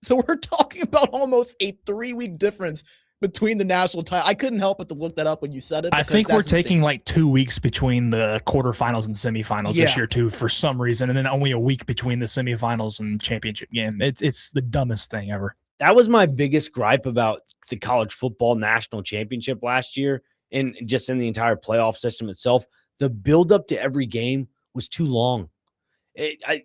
So we're talking about almost a 3-week difference between the national title. I couldn't help but to look that up when you said it. I think we're taking like 2 weeks between the quarterfinals and semifinals this year too, for some reason, and then only a week between the semifinals and championship game. It's the dumbest thing ever. That was my biggest gripe about the college football national championship last year, and just in the entire playoff system itself. The buildup to every game was too long.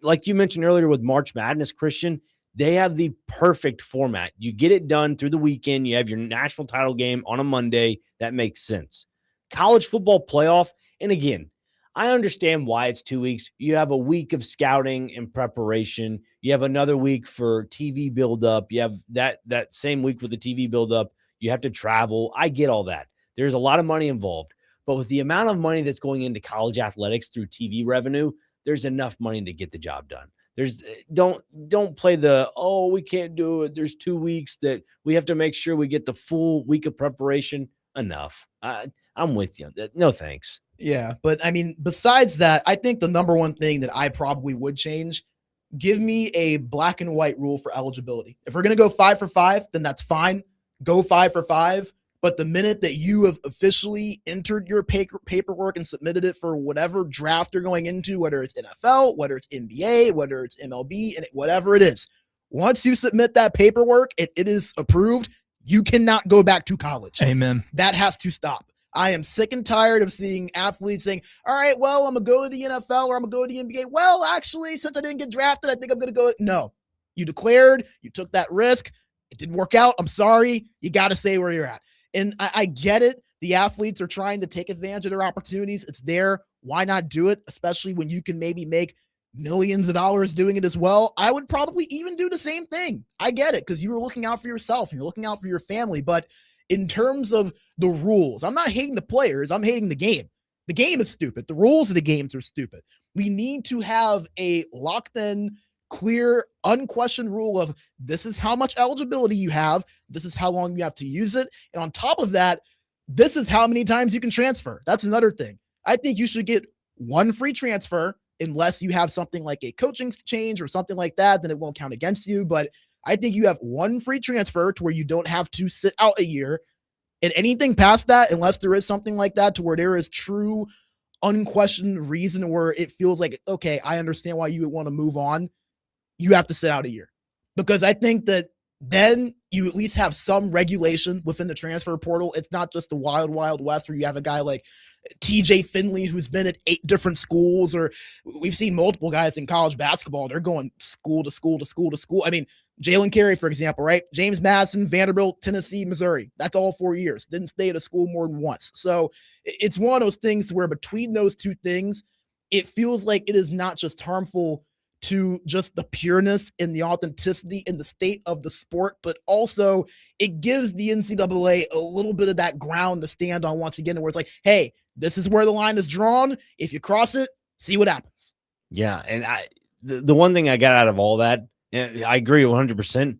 Like you mentioned earlier with March Madness, Christian, they have the perfect format. You get it done through the weekend. You have your national title game on a Monday. That makes sense. College football playoff, and again, I understand why it's 2 weeks. You have a week of scouting and preparation. You have another week for TV buildup. You have that same week with the TV buildup. You have to travel. I get all that. There's a lot of money involved. but with the amount of money that's going into college athletics through TV revenue, there's enough money to get the job done. There's don't play the, oh, we can't do it. There's 2 weeks that we have to make sure we get the full week of preparation. Enough. I'm with you. No, thanks. Yeah, but I mean, besides that, I think the number one thing that I probably would change, give me a black and white rule for eligibility. If we're going to go 5 for 5, then that's fine. Go 5 for 5. But the minute that you have officially entered your paperwork and submitted it for whatever draft you're going into, whether it's NFL, whether it's NBA, whether it's MLB, and whatever it is, once you submit that paperwork and it is approved, you cannot go back to college. Amen. That has to stop. I am sick and tired of seeing athletes saying, all right, well, I'm going to go to the NFL or I'm going to go to the NBA. Well, actually, since I didn't get drafted, I think I'm going to go. No, you declared, you took that risk. It didn't work out. I'm sorry. You got to stay where you're at. And I get it. The athletes are trying to take advantage of their opportunities. It's there. Why not do it? Especially when you can maybe make millions of dollars doing it as well. I would probably even do the same thing. I get it, because you were looking out for yourself and you're looking out for your family. But in terms of the rules, I'm not hating the players. I'm hating the game. The game is stupid. The rules of the games are stupid. We need to have a locked in, clear, unquestioned rule of this is how much eligibility you have. This is how long you have to use it. And on top of that, this is how many times you can transfer. That's another thing. I think you should get one free transfer unless you have something like a coaching change or something like that, then it won't count against you. But I think you have one free transfer to where you don't have to sit out a year. And anything past that, unless there is something like that to where there is true, unquestioned reason where it feels like, okay, I understand why you would want to move on, you have to sit out a year. Because I think that then you at least have some regulation within the transfer portal. It's not just the wild, wild west where you have a guy like TJ Finley who's been at 8 different schools, or we've seen multiple guys in college basketball. They're going school to school to school to school. I mean, Jalen Carey, for example, right? James Madison, Vanderbilt, Tennessee, Missouri. That's all 4 years. Didn't stay at a school more than once. So it's one of those things where between those two things, it feels like it is not just harmful to just the pureness and the authenticity and the state of the sport, but also it gives the NCAA a little bit of that ground to stand on once again, where it's like, hey, this is where the line is drawn. If you cross it, see what happens. Yeah, and the one thing I got out of all that, I agree 100%.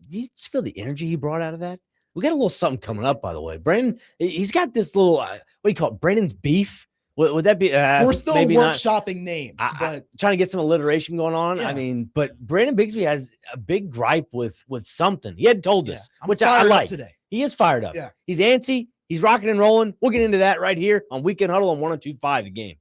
You just feel the energy he brought out of that? We got a little something coming up, by the way. Brandon, he's got this little, what do you call it? Brandon's beef? Would that be? We're still maybe workshopping names, but trying to get some alliteration going on. Yeah. I mean, but Brandon Bigsby has a big gripe with something. He hadn't told us, which I fired like. up today. He is fired up. Yeah. He's antsy. He's rocking and rolling. We'll get into that right here on Weekend Huddle on 102.5 The Game.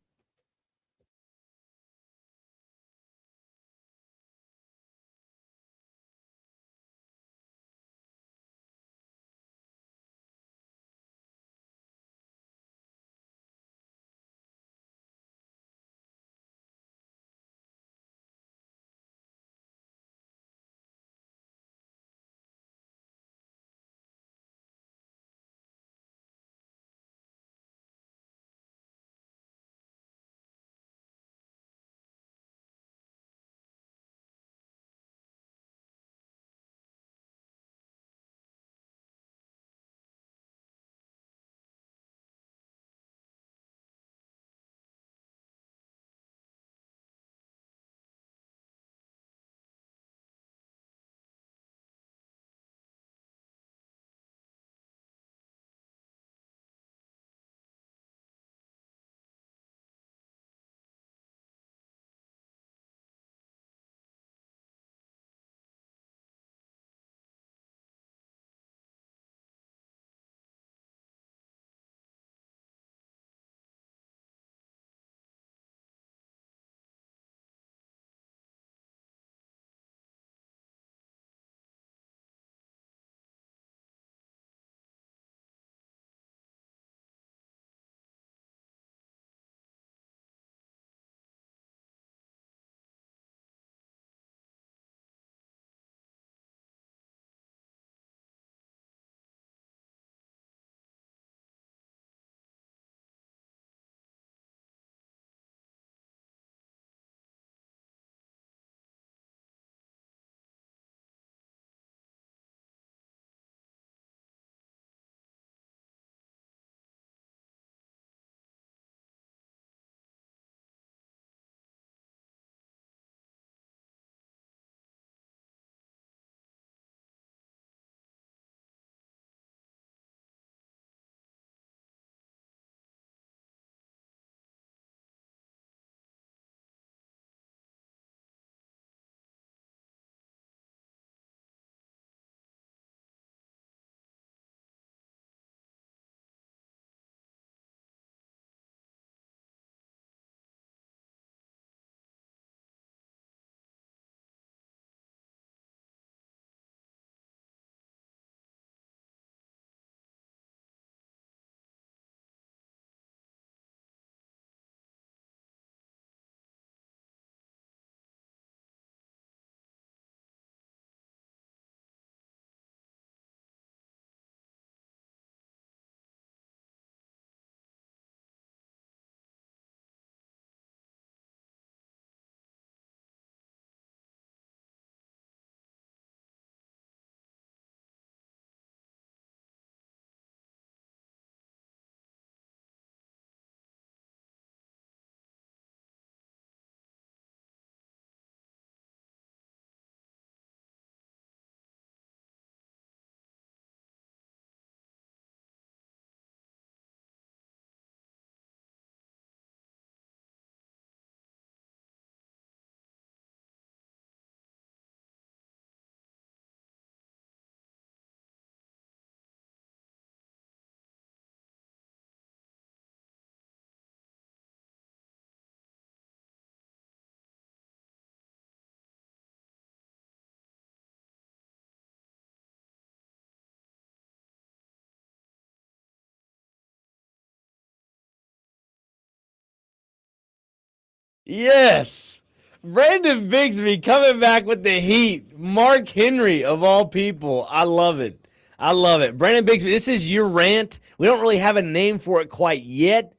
Yes. Brandon Bigsby coming back with the heat. Mark Henry, of all people. I love it. I love it. Brandon Bigsby, this is your rant. We don't really have a name for it quite yet.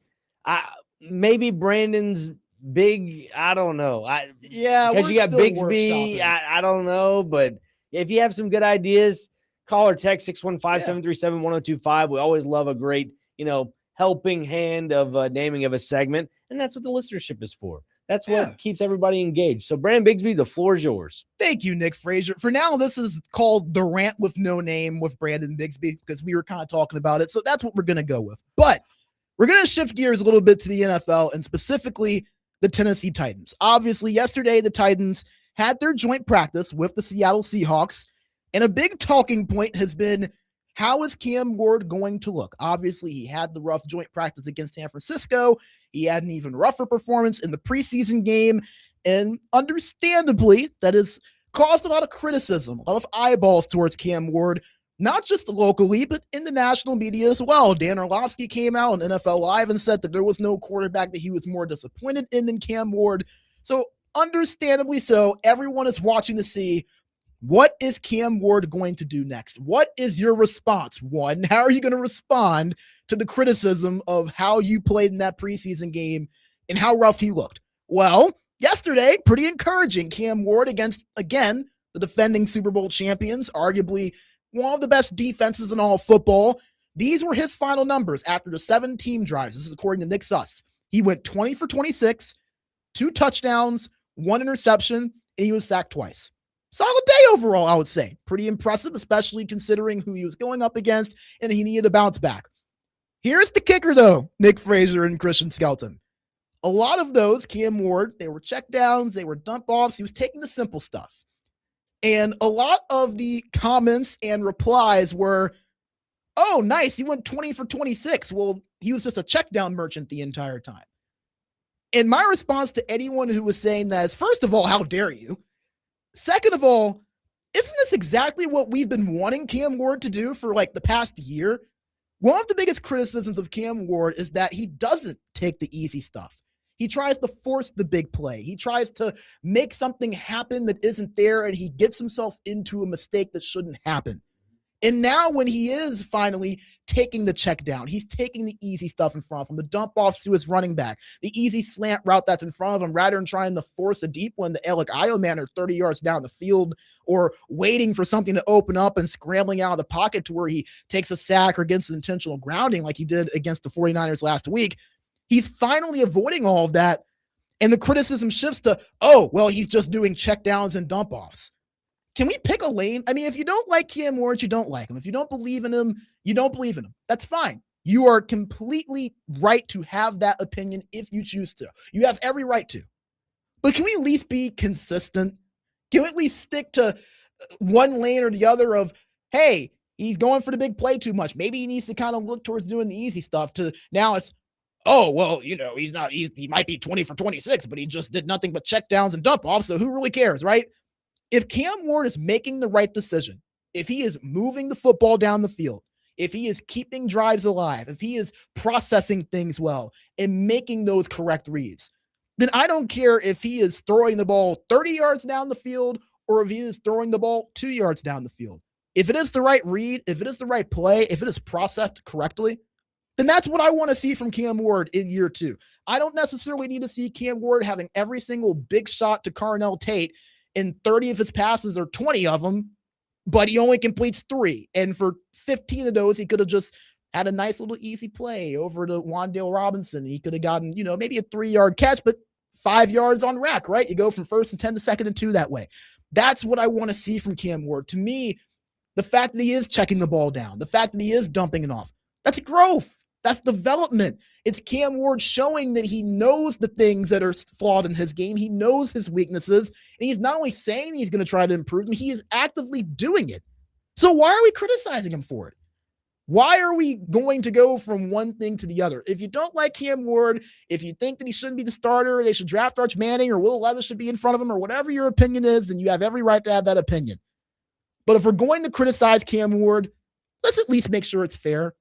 Maybe Brandon's I don't know. Because you got Bigsby, I don't know. But if you have some good ideas, call or text 615-737-1025. We always love a great, helping hand of naming of a segment. And that's what the listenership is for. That's what keeps everybody engaged. So, Brandon Bigsby, the floor is yours. Thank you, Nick Frazier. For now, this is called The Rant with No Name with Brandon Bigsby because we were kind of talking about it. So that's what we're going to go with. But we're going to shift gears a little bit to the NFL and specifically the Tennessee Titans. Obviously, yesterday, the Titans had their joint practice with the Seattle Seahawks. And a big talking point has been, how is Cam Ward going to look? Obviously, he had the rough joint practice against San Francisco. He had an even rougher performance in the preseason game. And understandably, that has caused a lot of criticism, a lot of eyeballs towards Cam Ward, not just locally, but in the national media as well. Dan Orlovsky came out on NFL Live and said that there was no quarterback that he was more disappointed in than Cam Ward. So understandably so, everyone is watching to see, what is Cam Ward going to do next? What is your response? One, how are you going to respond to the criticism of how you played in that preseason game and how rough he looked? Well, yesterday, pretty encouraging. Cam Ward against, again, the defending Super Bowl champions, arguably one of the best defenses in all of football. These were his final numbers after the 7 team drives. This is according to Nick Suss. He went 20 for 26, 2 touchdowns, 1 interception, and he was sacked twice. Solid day overall, I would say. Pretty impressive, especially considering who he was going up against, and he needed to bounce back. Here's the kicker, though, Nick Frazier and Christian Skelton. A lot of those, Cam Ward, they were check downs, they were dump offs. He was taking the simple stuff. And a lot of the comments and replies were, oh, nice, he went 20 for 26. Well, he was just a check down merchant the entire time. And my response to anyone who was saying that is, first of all, how dare you? Second of all, isn't this exactly what we've been wanting Cam Ward to do for like the past year? One of the biggest criticisms of Cam Ward is that he doesn't take the easy stuff. He tries to force the big play. He tries to make something happen that isn't there, and he gets himself into a mistake that shouldn't happen. And now when he is finally taking the check down, he's taking the easy stuff in front of him, the dump offs to his running back, the easy slant route that's in front of him, rather than trying to force a deep one to Alec Ioman or 30 yards down the field, or waiting for something to open up and scrambling out of the pocket to where he takes a sack or gets an intentional grounding like he did against the 49ers last week. He's finally avoiding all of that, and the criticism shifts to, oh, well, he's just doing check downs and dump offs. Can we pick a lane? I mean, if you don't like Cam Ward, you don't like him. If you don't believe in him, you don't believe in him. That's fine. You are completely right to have that opinion if you choose to. You have every right to. But can we at least be consistent? Can we at least stick to one lane or the other of, hey, he's going for the big play too much. Maybe he needs to kind of look towards doing the easy stuff, to now it's, oh, well, he might be 20 for 26, but he just did nothing but check downs and dump off. So who really cares, right? If Cam Ward is making the right decision, if he is moving the football down the field, if he is keeping drives alive, if he is processing things well and making those correct reads, then I don't care if he is throwing the ball 30 yards down the field or if he is throwing the ball 2 yards down the field. If it is the right read, if it is the right play, if it is processed correctly, then that's what I want to see from Cam Ward in year 2. I don't necessarily need to see Cam Ward having every single big shot to Carnell Tate, and 30 of his passes or 20 of them, but he only completes 3. And for 15 of those, he could have just had a nice little easy play over to Wan'Dale Robinson. He could have gotten, maybe a 3-yard catch, but 5 yards on rack, right? You go from 1st and 10 to 2nd and 2 that way. That's what I want to see from Cam Ward. To me, the fact that he is checking the ball down, the fact that he is dumping it off, that's growth. That's development. It's Cam Ward showing that he knows the things that are flawed in his game. He knows his weaknesses, and he's not only saying he's going to try to improve them, he is actively doing it. So why are we criticizing him for it? Why are we going to go from one thing to the other? If you don't like Cam Ward, if you think that he shouldn't be the starter, they should draft Arch Manning, or Will Levis should be in front of him, or whatever your opinion is, then you have every right to have that opinion. But if we're going to criticize Cam Ward, let's at least make sure it's fair.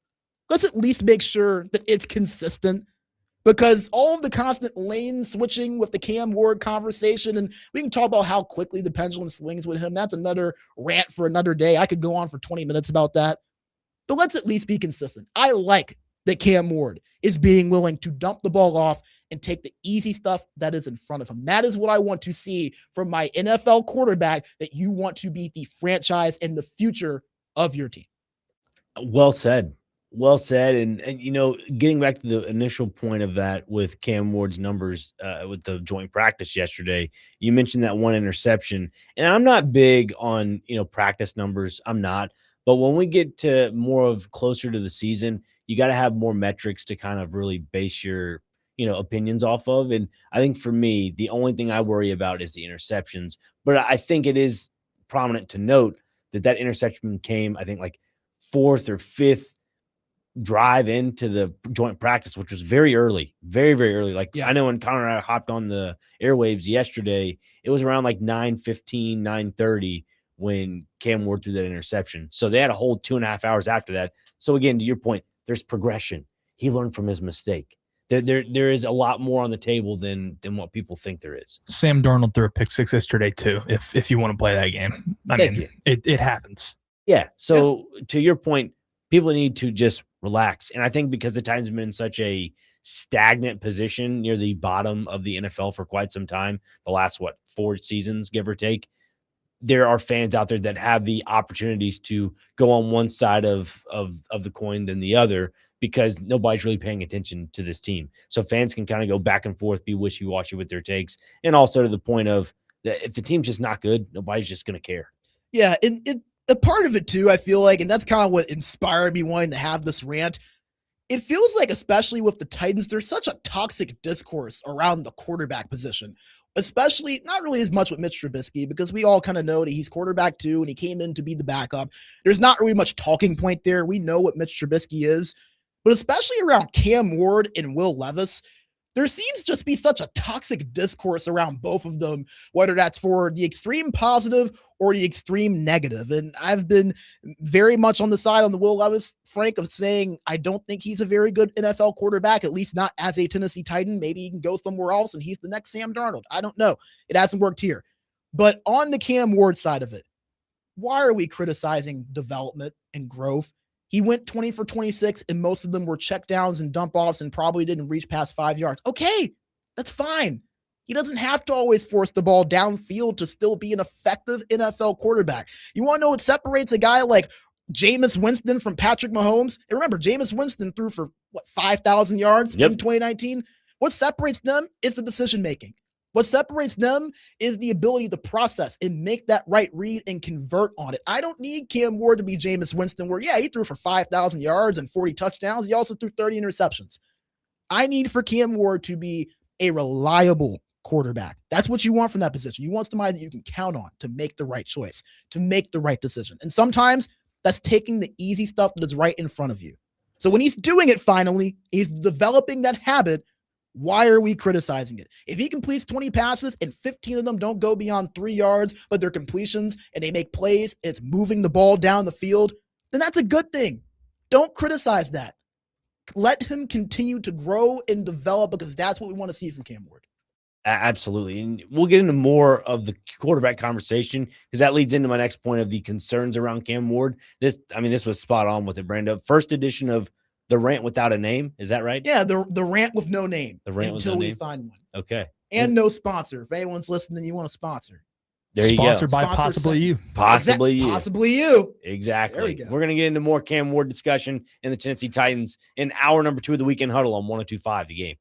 Let's at least make sure that it's consistent. because all of the constant lane switching with the Cam Ward conversation, and we can talk about how quickly the pendulum swings with him. That's another rant for another day. I could go on for 20 minutes about that. But let's at least be consistent. I like that Cam Ward is being willing to dump the ball off and take the easy stuff that is in front of him. That is what I want to see from my NFL quarterback, that you want to be the franchise and the future of your team. Well said. Well said. And getting back to the initial point of that with Cam Ward's numbers with the joint practice yesterday, you mentioned that one interception. And I'm not big on, practice numbers. I'm not. But when we get to more of closer to the season, you got to have more metrics to kind of really base your, opinions off of. And I think for me, the only thing I worry about is the interceptions. But I think it is prominent to note that interception came, I think, like fourth or fifth drive into the joint practice, which was very early, very, very early. Like, I know when Connor and I hopped on the airwaves yesterday, it was around like 9:15, 9:30 when Cam Ward threw that interception. So they had a whole 2.5 hours after that. So again, to your point, there's progression. He learned from his mistake. There is a lot more on the table than what people think there is. Sam Darnold threw a pick six yesterday too. If you want to play that game, it happens. Yeah. So to your point, people need to just relax. And I think because the Titans have been in such a stagnant position near the bottom of the NFL for quite some time, the last, 4 seasons, give or take, there are fans out there that have the opportunities to go on one side of the coin than the other, because nobody's really paying attention to this team. So fans can kind of go back and forth, be wishy-washy with their takes. And also to the point of that if the team's just not good, nobody's just going to care. Yeah. And a part of it too, I feel like, and that's kind of what inspired me wanting to have this rant. It feels like, especially with the Titans, there's such a toxic discourse around the quarterback position, especially not really as much with Mitch Trubisky, because we all kind of know that he's quarterback too, and he came in to be the backup. There's not really much talking point there. We know what Mitch Trubisky is, but especially around Cam Ward and Will Levis, there seems just be such a toxic discourse around both of them, whether that's for the extreme positive or the extreme negative. And I've been very much on the side on the Will Levis, Frank, of saying I don't think he's a very good NFL quarterback, at least not as a Tennessee Titan. Maybe he can go somewhere else and he's the next Sam Darnold. I don't know. It hasn't worked here. But on the Cam Ward side of it, why are we criticizing development and growth? He went 20 for 26, and most of them were checkdowns and dump offs and probably didn't reach past 5 yards. Okay, that's fine. He doesn't have to always force the ball downfield to still be an effective NFL quarterback. You want to know what separates a guy like Jameis Winston from Patrick Mahomes? And remember, Jameis Winston threw for 5,000 yards in 2019. What separates them is the decision making. What separates them is the ability to process and make that right read and convert on it. I don't need Cam Ward to be Jameis Winston, where, he threw for 5,000 yards and 40 touchdowns. He also threw 30 interceptions. I need for Cam Ward to be a reliable quarterback. That's what you want from that position. You want somebody that you can count on to make the right choice, to make the right decision. And sometimes that's taking the easy stuff that is right in front of you. So when he's doing it finally, he's developing that habit. Why are we criticizing it? If he completes 20 passes and 15 of them don't go beyond 3 yards, but they're completions and they make plays, and it's moving the ball down the field, then that's a good thing. Don't criticize that. Let him continue to grow and develop, because that's what we want to see from Cam Ward. Absolutely. And we'll get into more of the quarterback conversation, because that leads into my next point of the concerns around Cam Ward. This was spot on with it, Brando. First edition of The Rant Without a Name. Is that right? Yeah, the rant with no name. The rant until with no we name. find one. Okay. And no sponsor. If anyone's listening, you want a sponsor. There you go. Sponsored by possibly you. Possibly you. Possibly you. Exactly. We're going to get into more Cam Ward discussion in the Tennessee Titans in hour number 2 of the Weekend Huddle on 102.5 The Game.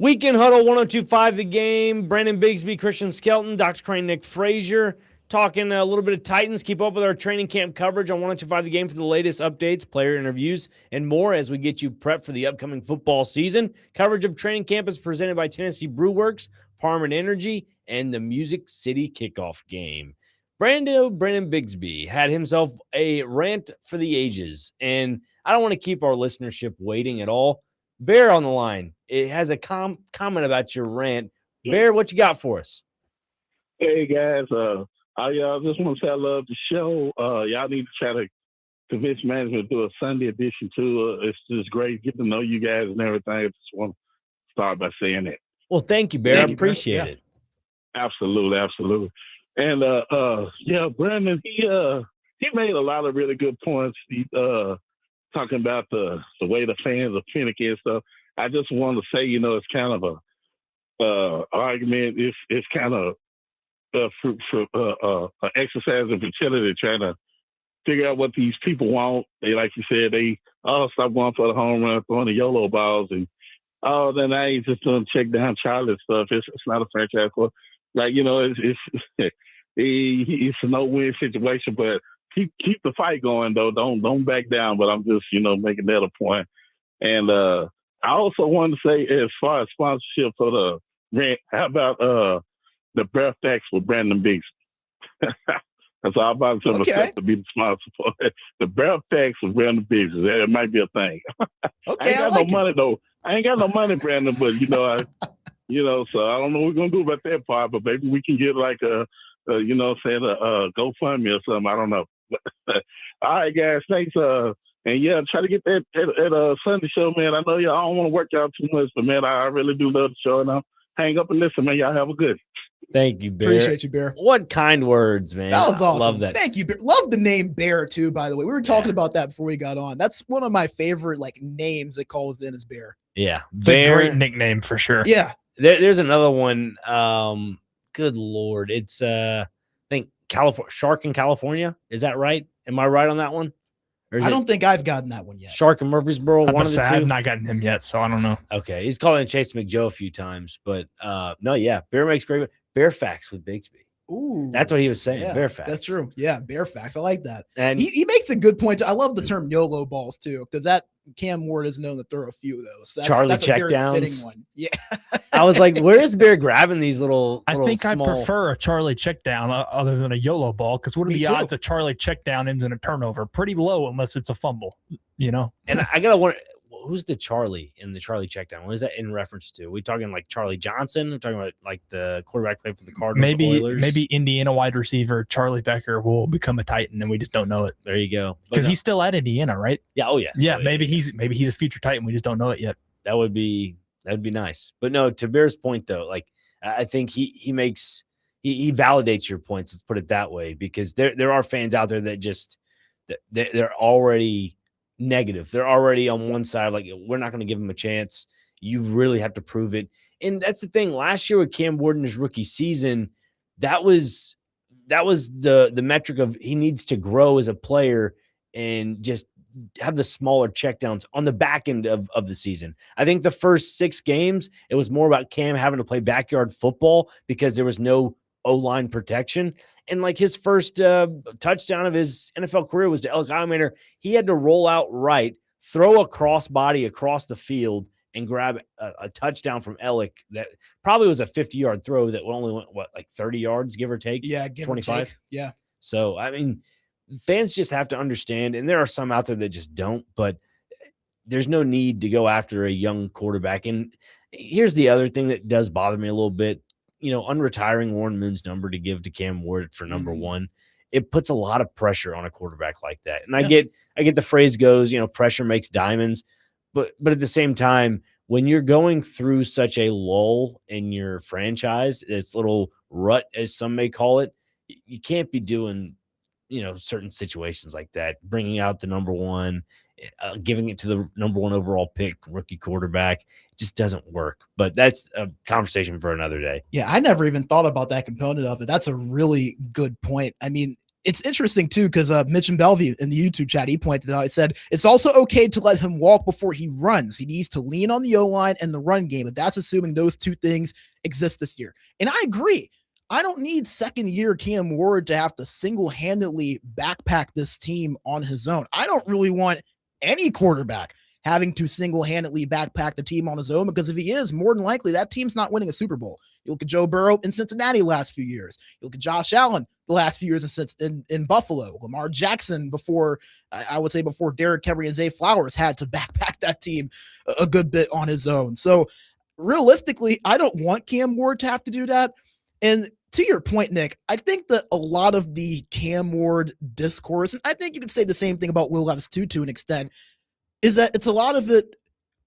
Weekend Huddle 102.5 The Game. Brandon Bigsby, Christian Skelton, Dr. Crane, Nick Frazier. Talking a little bit of Titans. Keep up with our training camp coverage on 102.5 The Game for the latest updates, player interviews, and more as we get you prepped for the upcoming football season. Coverage of training camp is presented by Tennessee Brew Works, Parman Energy, and the Music City Kickoff Game. Brandon Bigsby had himself a rant for the ages, and I don't want to keep our listenership waiting at all. Bear on the line. It has a comment about your rant. Bear, what you got for us? Hey, guys. I just want to say I love the show. Y'all need to try to convince management to do a Sunday edition, too. It's just great getting to know you guys and everything. I just want to start by saying that. Well, thank you, Bear. I appreciate it. Absolutely, absolutely. And, Brandon, he made a lot of really good points. He talking about the way the fans are finicky and stuff. I just want to say, it's kind of a argument. It's kind of exercise in fertility, trying to figure out what these people want. They, like you said, they all stop going for the home run, throwing the YOLO balls, and then I ain't just doing check down Charlie stuff. It's not a franchise for, it's a no-win situation, but keep the fight going, though. Don't back down. But I'm just, making that a point. And I also wanted to say, as far as sponsorship for the rent, how about the breath tax with Brandon Bigsby? That's all about to to be the sponsor for it. The breath tax with Brandon Bigsby. That might be a thing. Okay, I ain't got no money though. I ain't got no money, Brandon. But so I don't know what we're gonna do about that part. But maybe we can get like a GoFundMe or something. I don't know. All right, guys. Thanks. And try to get that Sunday show, man. I know y'all. I don't want to work y'all too much, but man, I really do love the show. And I'll hang up and listen, man. Y'all have a good. Thank you, Bear. Appreciate you, Bear. What kind words, man. That was awesome. Love that. Thank you, Bear. Love the name Bear, too, by the way. We were talking about that before we got on. That's one of my favorite, names that calls in is Bear. Yeah. It's a great nickname for sure. Yeah. There's another one. Good Lord. It's, I think, Shark in California. Is that right? Am I right on that one? I don't think I've gotten that one yet. Shark in Murfreesboro, one of the two. I've not gotten him yet, so I don't know. Okay. He's calling Chase McJoe a few times, but no, yeah. Bear makes great. Bear facts with Bigsby. Ooh. That's what he was saying. Yeah, Bear facts. That's true. Yeah, Bear facts. I like that. And he makes a good point. I love the term YOLO balls, too, because that Cam Ward is known to throw a few of those. So Charlie that's checkdowns. Yeah. I was like, where is Bear grabbing these little I think small... I prefer a Charlie checkdown other than a YOLO ball, because what are the odds a Charlie checkdown ends in a turnover? Pretty low unless it's a fumble, And I got to wonder, who's the Charlie in the Charlie checkdown? What is that in reference to? Are we talking like Charlie Johnson? We're talking about like the quarterback play for the Cardinals, Oilers? Maybe Indiana wide receiver Charlie Becker will become a Titan and we just don't know it. There you go. Because he's still at Indiana, right? Yeah. Oh yeah. Yeah. Maybe he's a future Titan. We just don't know it yet. That would be nice. But no, to Bear's point though, like I think he validates your points. Let's put it that way, because there are fans out there that just they're already negative. They're already on one side, like, we're not going to give him a chance. You really have to prove it. And that's the thing. Last year with Cam Ward in his rookie season, that was the metric of he needs to grow as a player and just have the smaller checkdowns on the back end of the season. I think the first 6 games, it was more about Cam having to play backyard football because there was no O-line protection. And like his first touchdown of his NFL career was to Elk Alamander. He had to roll out right, throw a crossbody across the field, and grab a touchdown from Ellick that probably was a 50-yard throw that only went, like 30 yards, give or take? Yeah, give 25. or take. Yeah. So, I mean, fans just have to understand, and there are some out there that just don't, but there's no need to go after a young quarterback. And here's the other thing that does bother me a little bit. Unretiring Warren Moon's number to give to Cam Ward for number one, it puts a lot of pressure on a quarterback like that. And I get the phrase goes, pressure makes diamonds, but at the same time, when you're going through such a lull in your franchise, this little rut, as some may call it, you can't be doing, certain situations like that, bringing out the number one, giving it to the number one overall pick rookie quarterback. It just doesn't work. But that's a conversation for another day. Yeah, I never even thought about that component of it. That's a really good point. I mean, It's interesting too, because Mitch and Bellevue in the YouTube chat, he pointed out, he said, it's also okay to let him walk before he runs. He needs to lean on the O-line and the run game. But that's assuming those two things exist this year. And I agree. I don't need second year Cam Ward to have to single-handedly backpack this team on his own. I don't really want any quarterback having to single-handedly backpack the team on his own, because if he is, more than likely that team's not winning a Super Bowl. You look at Joe Burrow in Cincinnati the last few years. You look at Josh Allen the last few years in Buffalo. Lamar Jackson before, I would say before Derrick Henry and Zay Flowers had to backpack that team a good bit on his own. So realistically, I don't want Cam Ward to have to do that. And to your point, Nick, I think that a lot of the Cam Ward discourse, and I think you could say the same thing about Will Levis too, to an extent, is that it's a lot of it.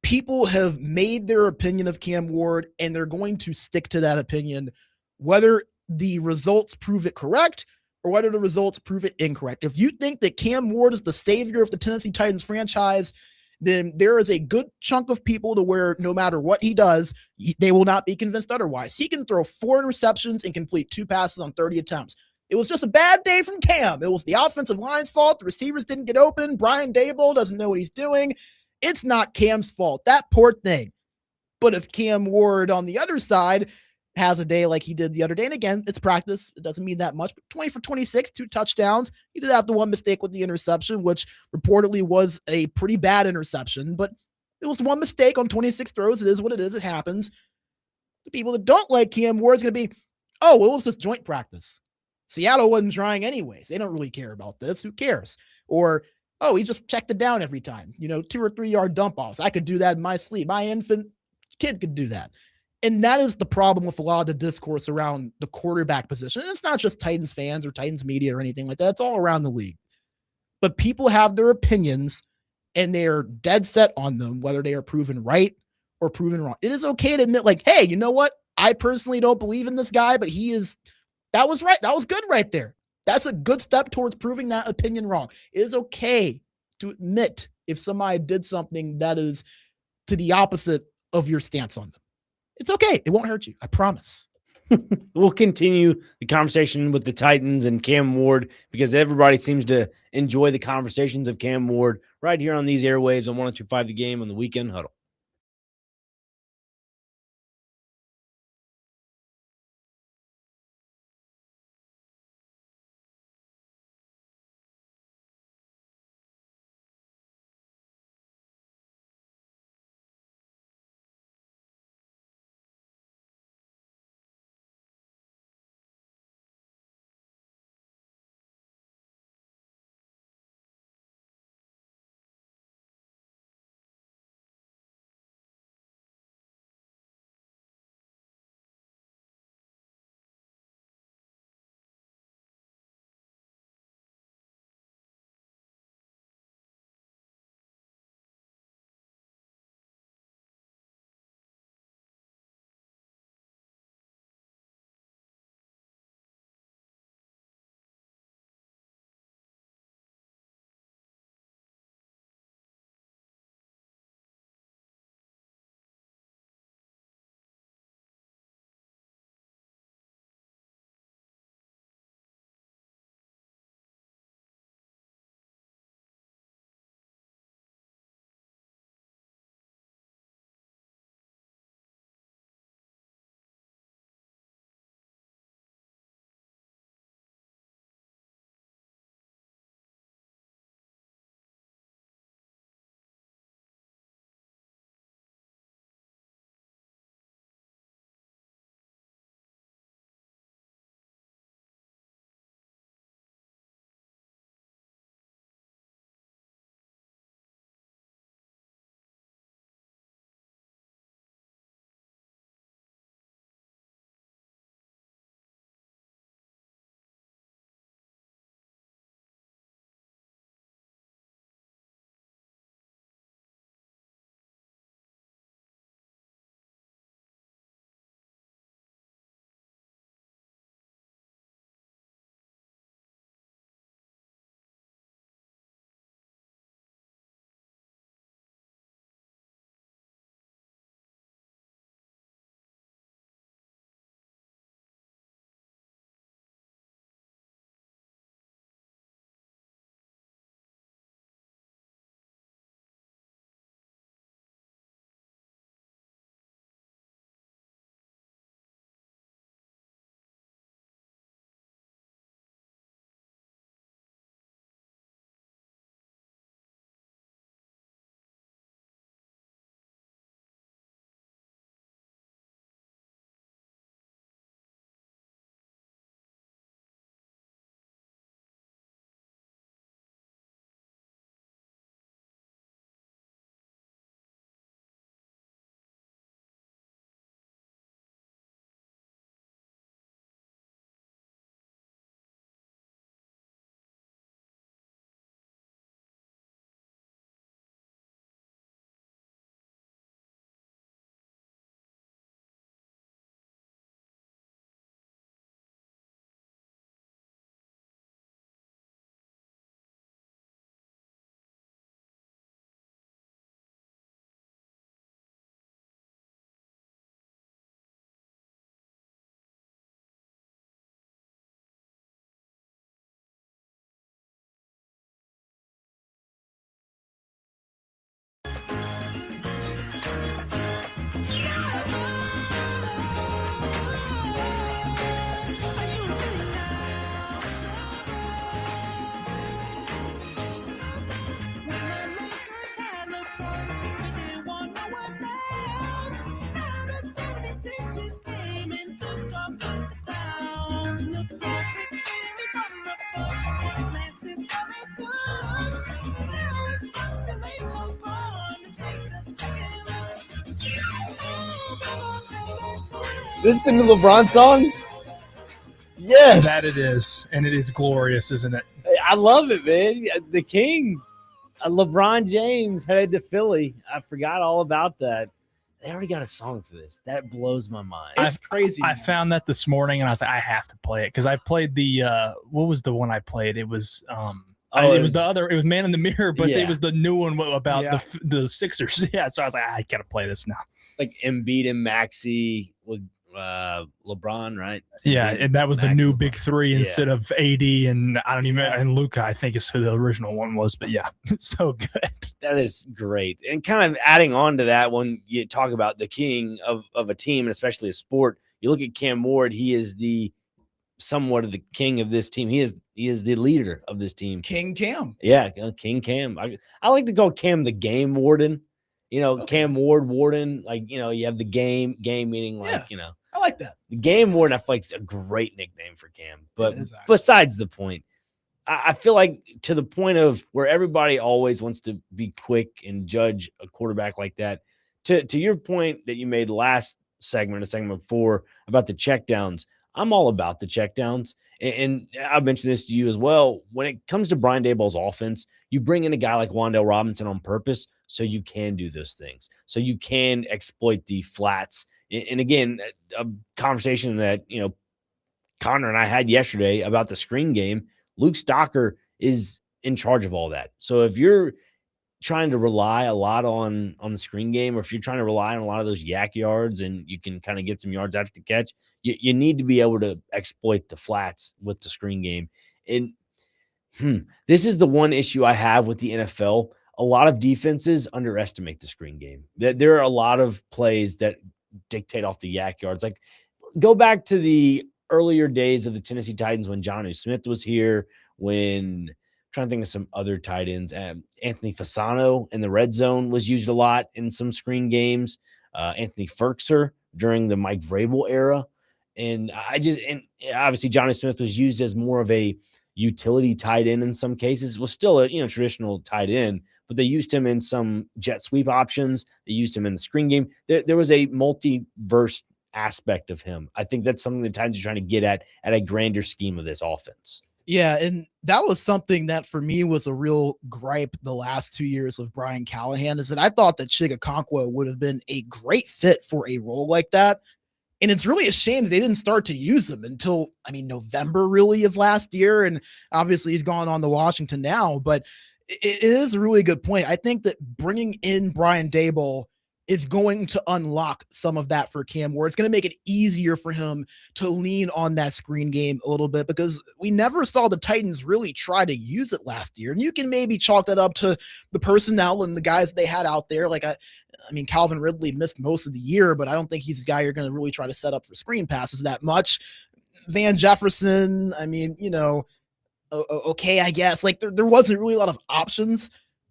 People have made their opinion of Cam Ward, and they're going to stick to that opinion, whether the results prove it correct or whether the results prove it incorrect. If you think that Cam Ward is the savior of the Tennessee Titans franchise, then there is a good chunk of people to where no matter what he does, they will not be convinced otherwise. He can throw 4 interceptions and complete 2 passes on 30 attempts. It was just a bad day from Cam. It was the offensive line's fault. The receivers didn't get open. Brian Daboll doesn't know what he's doing. It's not Cam's fault. That poor thing. But if Cam Ward on the other side has a day like he did the other day, and again, it's practice. It doesn't mean that much, but 20 for 26, 2 touchdowns. He did have the one mistake with the interception, which reportedly was a pretty bad interception, but it was one mistake on 26 throws. It is what it is. It happens. The people that don't like Cam Ward is going to be, oh, well, it was just joint practice. Seattle wasn't trying anyways. They don't really care about this. Who cares? Or, oh, he just checked it down every time. 2 or 3 yard dump offs. I could do that in my sleep. My infant kid could do that. And that is the problem with a lot of the discourse around the quarterback position. And it's not just Titans fans or Titans media or anything like that. It's all around the league. But people have their opinions, and they're dead set on them, whether they are proven right or proven wrong. It is okay to admit, like, hey, you know what? I personally don't believe in this guy, but that was right. That was good right there. That's a good step towards proving that opinion wrong. It is okay to admit if somebody did something that is to the opposite of your stance on them. It's okay. It won't hurt you. I promise. We'll continue the conversation with the Titans and Cam Ward, because everybody seems to enjoy the conversations of Cam Ward right here on these airwaves on 102.5 The Game on the Weekend Huddle. This is the new LeBron song? Yes. That it is. And it is glorious, isn't it? I love it, man. The King, LeBron James, headed to Philly. I forgot all about that. They already got a song for this. That blows my mind. It's crazy. I found that this morning, and I was like, I have to play it because I played the what was the one I played? It was it was the other. It was Man in the Mirror, but it was the new one about the Sixers. Yeah, so I was like, I gotta play this now. Like Embiid and Maxey with LeBron, right? Yeah, Embiid, and that was Max, the new LeBron. big three instead of AD and I don't even and Luka. I think is who the original one was. But yeah, it's so good. That is great. And kind of adding on to that, when you talk about the king of a team and especially a sport, you look at Cam Ward. He is somewhat of the king of this team. He is the leader of this team. King Cam. Yeah, King Cam. I like to call Cam the game warden. Cam Ward warden. Like, you have the game meaning like, I like that. The game warden, I feel like it's a great nickname for Cam. But besides the point, I feel like to the point of where everybody always wants to be quick and judge a quarterback like that. To your point that you made last segment, a segment before, about the checkdowns, I'm all about the checkdowns. And I mentioned this to you as well. When it comes to Brian Daboll's offense, you bring in a guy like Wan'Dale Robinson on purpose so you can do those things, so you can exploit the flats. And again, a conversation that, Connor and I had yesterday about the screen game, Luke Stocker is in charge of all that. So if you're trying to rely a lot on the screen game, or if you're trying to rely on a lot of those yak yards and you can kind of get some yards after the catch, you need to be able to exploit the flats with the screen game. And this is the one issue I have with the NFL. A lot of defenses underestimate the screen game. There are a lot of plays that dictate off the yak yards. Like, go back to the earlier days of the Tennessee Titans when Jonnu Smith was here, when I'm trying to think of some other tight ends. Anthony Fasano in the red zone was used a lot in some screen games. Anthony Ferkser during the Mike Vrabel era. And obviously Jonnu Smith was used as more of a utility tight end in some cases. It was still a traditional tight end, but they used him in some jet sweep options. They used him in the screen game. There was a multiverse aspect of him. I think that's something the Titans are trying to get at a grander scheme of this offense. Yeah, and that was something that for me was a real gripe the last 2 years with Brian Callahan, is that I thought that Chigakonkwo would have been a great fit for a role like that. And it's really a shame that they didn't start to use him until, November really of last year. And obviously he's gone on to Washington now, but it is a really good point. I think that bringing in Brian Daboll is going to unlock some of that for Cam Ward. It's going to make it easier for him to lean on that screen game a little bit, because we never saw the Titans really try to use it last year. And you can maybe chalk that up to the personnel and the guys they had out there. Like, Calvin Ridley missed most of the year, but I don't think he's a guy you're going to really try to set up for screen passes that much. Van Jefferson, okay, I guess. Like, there wasn't really a lot of options.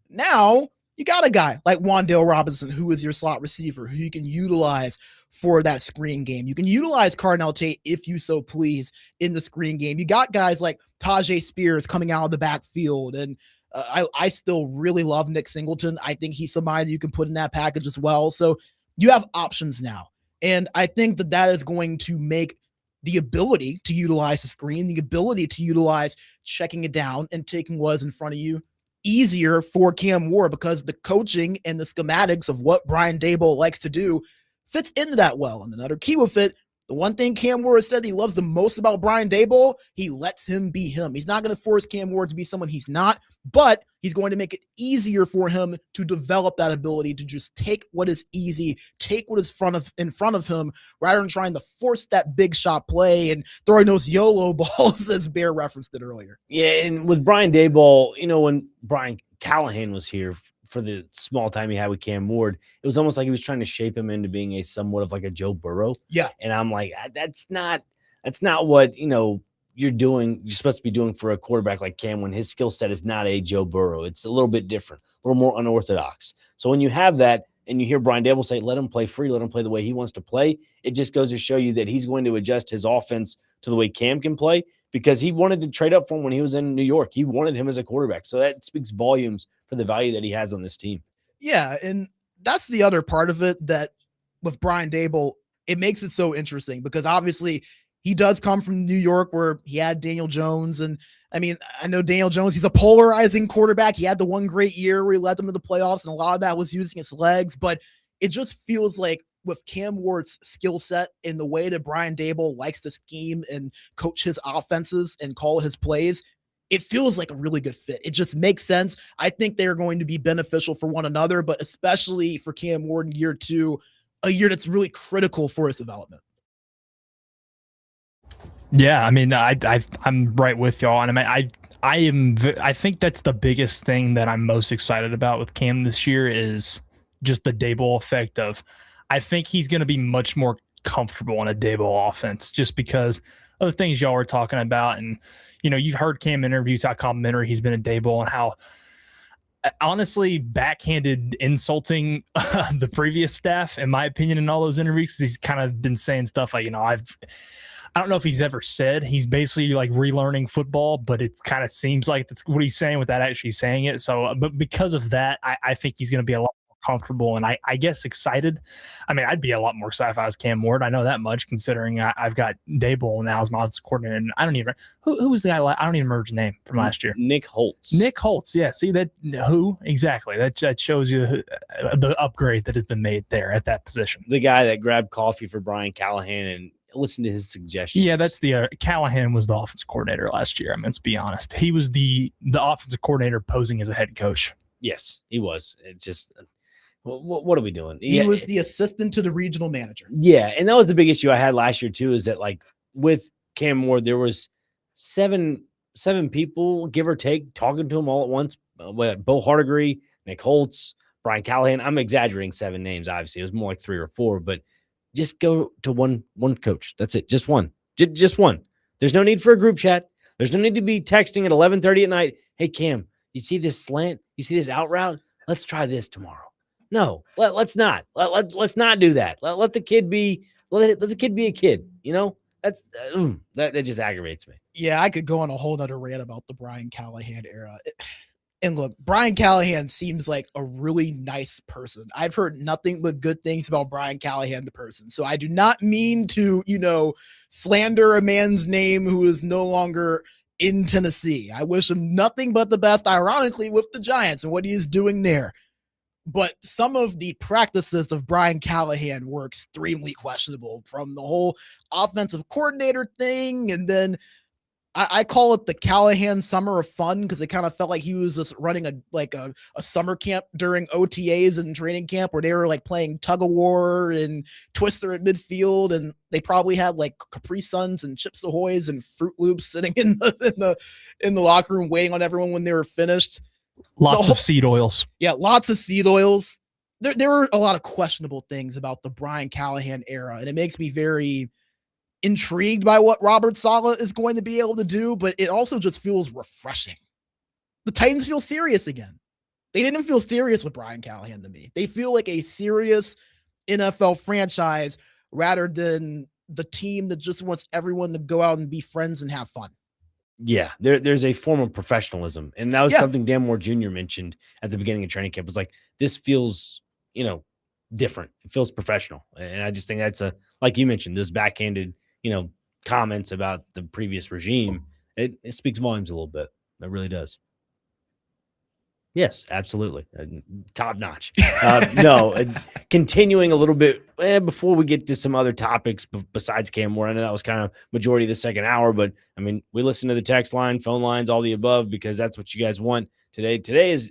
Now, you got a guy like Wan'Dale Robinson, who is your slot receiver, who you can utilize for that screen game. You can utilize Cardinal Tate, if you so please, in the screen game. You got guys like Tajay Spears coming out of the backfield. And I still really love Nick Singleton. I think he's somebody you can put in that package as well. So you have options now. And I think that is going to make the ability to utilize the screen, the ability to utilize checking it down and taking what is in front of you, easier for Cam Ward, because the coaching and the schematics of what Brian Daboll likes to do fits into that well. And another key with it, the one thing Cam Ward said he loves the most about Brian Daboll, he lets him be him. He's not going to force Cam Ward to be someone he's not, but he's going to make it easier for him to develop that ability to just take what is easy, take what is in front of him, rather than trying to force that big shot play and throwing those YOLO balls, as Bear referenced it earlier. Yeah, and with Brian Daboll, when Brian Callahan was here for the small time he had with Cam Ward, it was almost like he was trying to shape him into being somewhat of like a Joe Burrow. Yeah. And I'm like, that's not what, you're supposed to be doing for a quarterback like Cam, when his skill set is not a Joe Burrow. It's a little bit different, a little more unorthodox. So when you have that, and you hear Brian Dable say, let him play free, let him play the way he wants to play, it just goes to show you that he's going to adjust his offense to the way Cam can play, because he wanted to trade up for him when he was in New York. He wanted him as a quarterback. So that speaks volumes for the value that he has on this team. Yeah, and that's the other part of it, that with Brian Dable, it makes it so interesting because obviously he does come from New York where he had Daniel Jones. And I mean, I know Daniel Jones, he's a polarizing quarterback. He had the one great year where he led them to the playoffs, and a lot of that was using his legs. But it just feels like with Cam Ward's skill set and the way that Brian Dable likes to scheme and coach his offenses and call his plays, it feels like a really good fit. It just makes sense. I think they're going to be beneficial for one another, but especially for Cam Ward in year 2, a year that's really critical for his development. Yeah, I mean, I'm right with y'all, and I think that's the biggest thing that I'm most excited about with Cam this year is just the Dable effect of, I think he's going to be much more comfortable in a Dable offense just because of the things y'all were talking about. And, you know, you've heard Cam interviews, how complimentary he's been at Dable and how honestly backhanded insulting the previous staff, in my opinion, in all those interviews. He's kind of been saying stuff like, you know, I don't know if he's ever said he's basically like relearning football, but it kind of seems like that's what he's saying without actually saying it. So, but because of that, I think he's going to be a lot more comfortable and I guess excited. I mean, I'd be a lot more excited if I was Cam Ward. I know that much considering I've got Dable now as my offensive coordinator. And I don't even, who was the guy? I don't even remember his name from last year. Nick Holtz. Nick Holtz. Yeah. See that? Who exactly? That shows you the upgrade that has been made there at that position. The guy that grabbed coffee for Brian Callahan and listen to his suggestions. Yeah, that's the Callahan was the offensive coordinator last year. I mean, let's be honest. He was the offensive coordinator posing as a head coach. Yes, he was. It's just, what are we doing? He was the assistant to the regional manager. Yeah, and that was the big issue I had last year too, is that like with Cam Ward, there was seven people, give or take, talking to him all at once. Bo Hardigree, Nick Holtz, Brian Callahan. I'm exaggerating 7 names, obviously. It was more like 3 or 4, but just go to one coach. That's it. Just one. Just one. There's no need for a group chat. There's no need to be texting at 11:30 at night. Hey, Cam, you see this slant? You see this out route? Let's try this tomorrow. No, let's not. Let's not do that. Let the kid be. Let the kid be a kid. You know, that just aggravates me. Yeah, I could go on a whole nother rant about the Brian Callahan era. And look, Brian Callahan seems like a really nice person. I've heard nothing but good things about Brian Callahan, the person. So I do not mean to, slander a man's name who is no longer in Tennessee. I wish him nothing but the best, ironically, with the Giants and what he is doing there. But some of the practices of Brian Callahan were extremely questionable, from the whole offensive coordinator thing, and then I call it the Callahan summer of fun because it kind of felt like he was just running a summer camp during OTAs and training camp where they were like playing tug of war and Twister at midfield, and they probably had like Capri Suns and Chips Ahoy's and Fruit Loops sitting in the locker room waiting on everyone when they were finished. Lots of seed oils. Yeah, lots of seed oils. There were a lot of questionable things about the Brian Callahan era, and it makes me very intrigued by what Robert Saleh is going to be able to do, but it also just feels refreshing. The Titans feel serious again. They didn't feel serious with Brian Callahan to me. They feel like a serious NFL franchise rather than the team that just wants everyone to go out and be friends and have fun. Yeah, there's a form of professionalism. And that was something Dan Moore Jr. mentioned at the beginning of training camp. It was like, this feels, different. It feels professional. And I just think that's like you mentioned, those backhanded, comments about the previous regime. It speaks volumes a little bit. It really does. Yes, absolutely. Top notch. Continuing a little bit before we get to some other topics besides Cam Ward. I know that was kind of majority of the second hour, but I mean, we listen to the text line, phone lines, all the above, because that's what you guys want today. Today is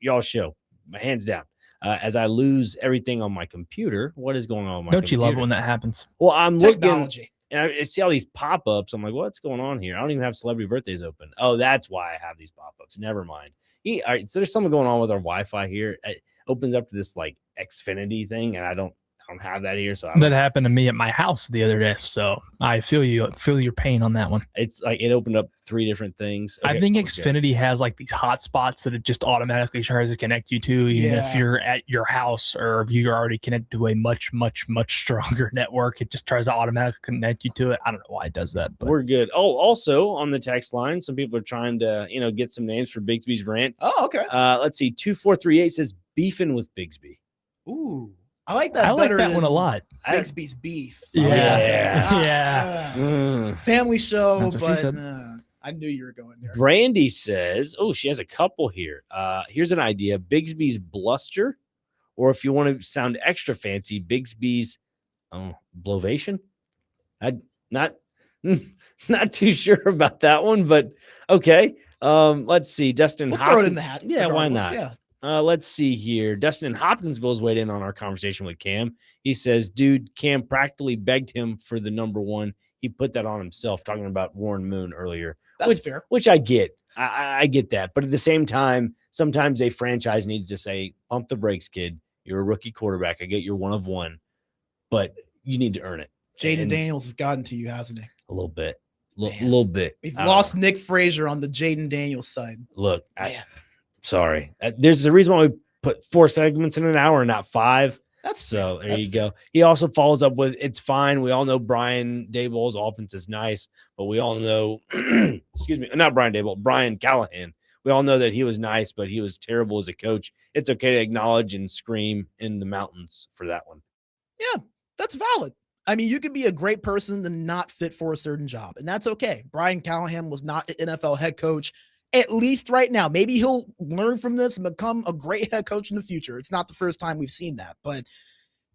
y'all's show, hands down. As I lose everything on my computer, what is going on with my Don't computer? you love it when that happens? Well, I'm Technology. looking and I see all these pop-ups. I'm like, what's going on here? I don't even have celebrity birthdays open. Oh, that's why I have these pop-ups. Never mind. All right, so there's something going on with our Wi-Fi here. It opens up to this like Xfinity thing, and I don't I don't have that here, so I don't That know. happened to me at my house the other day, so I feel your pain on that one. It's like it opened up 3 different things. I think Xfinity has like these hotspots that it just automatically tries to connect you to, even if you're at your house or if you're already connected to a much, much, much stronger network. It just tries to automatically connect you to it. I don't know why it does that, but We're good. Oh, also on the text line, some people are trying to, get some names for Bigsby's rant. Oh, okay. Let's see. 2438 says beefing with Bigsby. Ooh, I like that. I like better that than one a lot. Bigsby's beef. Yeah. I like that better. Yeah. Family show, That's what she but said. I knew you were going there. Brandy says, oh, she has a couple here. Here's an idea. Bigsby's bluster, or if you want to sound extra fancy, Bigsby's blovation. I'm not too sure about that one, but okay. Let's see. Dustin We'll Hopkins. throw it in the hat. Yeah, why not? Yeah. Let's see here. Dustin in Hopkinsville's weighed in on our conversation with Cam. He says, dude, Cam practically begged him for the number 1. He put that on himself, talking about Warren Moon earlier. That's fair. Which I get. I get that. But at the same time, sometimes a franchise needs to say, pump the brakes, kid. You're a rookie quarterback. I get you're 1 of 1, but you need to earn it. Jaden Daniels has gotten to you, hasn't he? A little bit. A little bit. We've lost Nick Frazier on the Jaden Daniels side. Look, sorry. There's a reason why we put 4 segments in an hour and not 5. There you go. He also follows up with, it's fine. We all know Brian Daboll's offense is nice, but we all know, excuse me, not Brian Daboll, Brian Callahan. We all know that he was nice, but he was terrible as a coach. It's okay to acknowledge and scream in the mountains for that one. Yeah, that's valid. I mean, you could be a great person and not fit for a certain job, and that's okay. Brian Callahan was not an NFL head coach, at least right now. Maybe he'll learn from this and become a great head coach in the future. It's not the first time we've seen that. But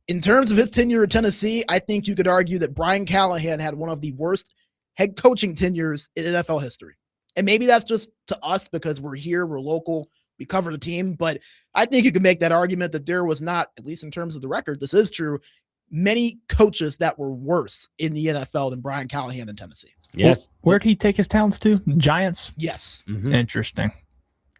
in terms of his tenure at Tennessee, I think you could argue that Brian Callahan had one of the worst head coaching tenures in NFL history. And maybe that's just to us because we're here, we're local, we cover the team. But I think you could make that argument that there was not, at least in terms of the record, this is true, many coaches that were worse in the NFL than Brian Callahan in Tennessee. Yes. Where'd he take his talents to? Giants? Yes. Mm-hmm. Interesting.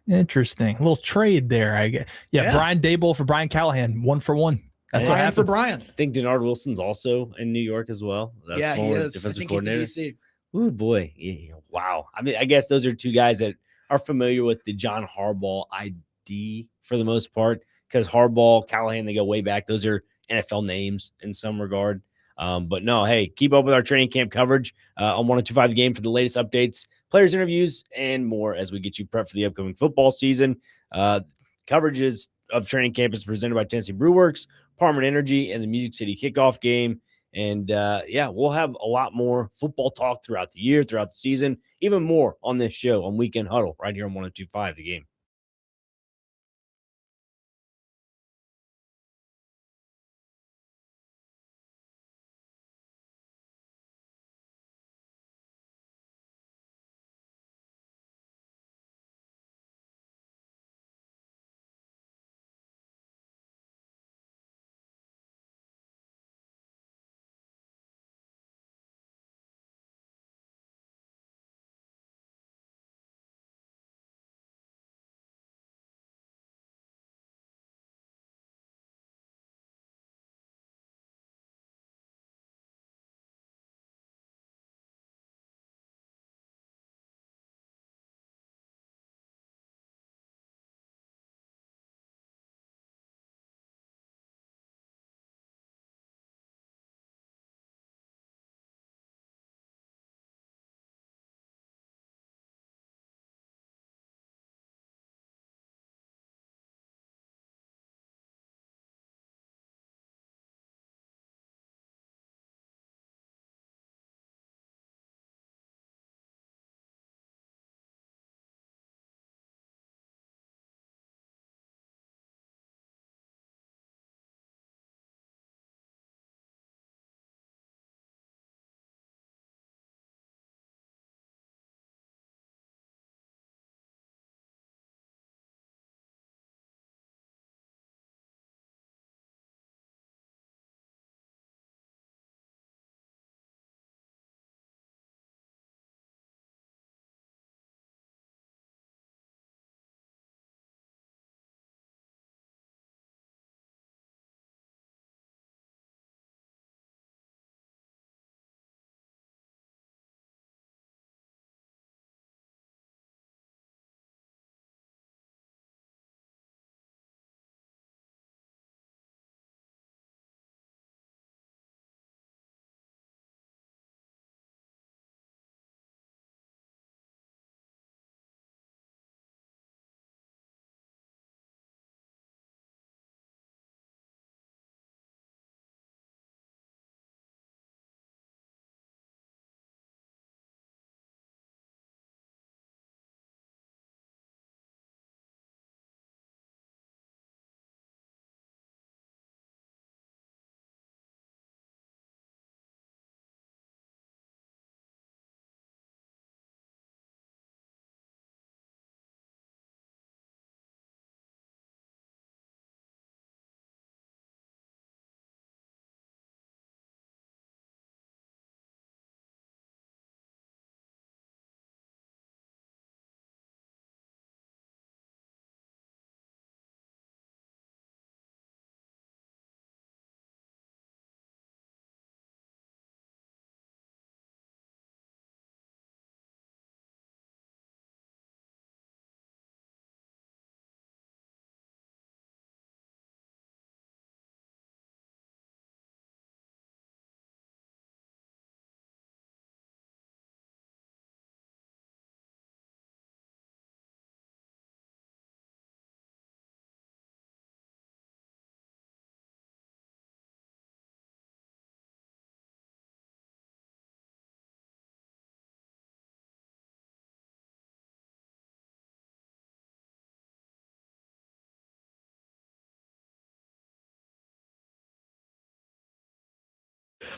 A little trade there, I guess. Yeah, Brian Daboll for Brian Callahan, 1 for 1. That's what happened. For Brian. I think Denard Wilson's also in New York as well. That's he is. Defensive I think coordinator. he's the DC. Ooh, boy. Yeah, wow. I mean, I guess those are 2 guys that are familiar with the John Harbaugh ID for the most part, because Harbaugh, Callahan, they go way back. Those are NFL names in some regard. But no, hey, keep up with our training camp coverage on 102.5 The Game for the latest updates, players' interviews, and more as we get you prepped for the upcoming football season. Coverages of training camp is presented by Tennessee Brewworks, Parman Energy, and the Music City Kickoff Game. And we'll have a lot more football talk throughout the year, throughout the season, even more on this show on Weekend Huddle right here on 102.5 The Game.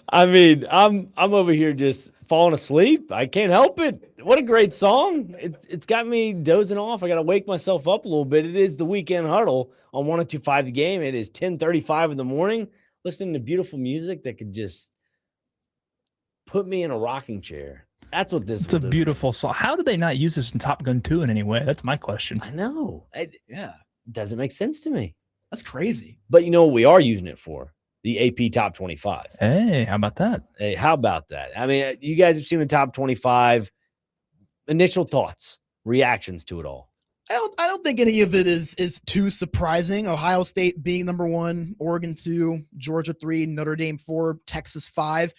I mean, I'm over here just falling asleep. I can't help it. What a great song. It's got me dozing off. I got to wake myself up a little bit. It is the weekend huddle on 102.5 The Game. It is 10:35 in the morning, listening to beautiful music that could just put me in a rocking chair. That's what this is. It's a beautiful song. How did they not use this in Top Gun 2 in any way? That's my question. I know. Yeah. It doesn't make sense to me. That's crazy. But you know what we are using it for? The AP Top 25. Hey, how about that? Hey, how about that? I mean, you guys have seen the Top 25. Initial thoughts, reactions to it all. I don't think any of it is too surprising. Ohio State being number 1, Oregon 2, Georgia 3, Notre Dame 4, Texas 5.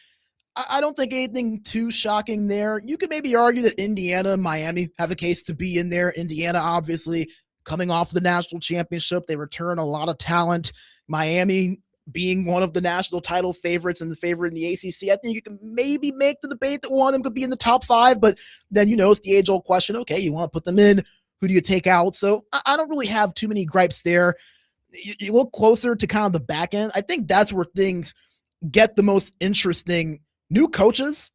I don't think anything too shocking there. You could maybe argue that Indiana and Miami have a case to be in there. Indiana, obviously, coming off the national championship. They return a lot of talent. Miami being one of the national title favorites and the favorite in the ACC. I think you can maybe make the debate that one of them could be in the top 5, but then, it's the age-old question. Okay, you want to put them in. Who do you take out? So I don't really have too many gripes there. You look closer to kind of the back end. I think that's where things get the most interesting. New coaches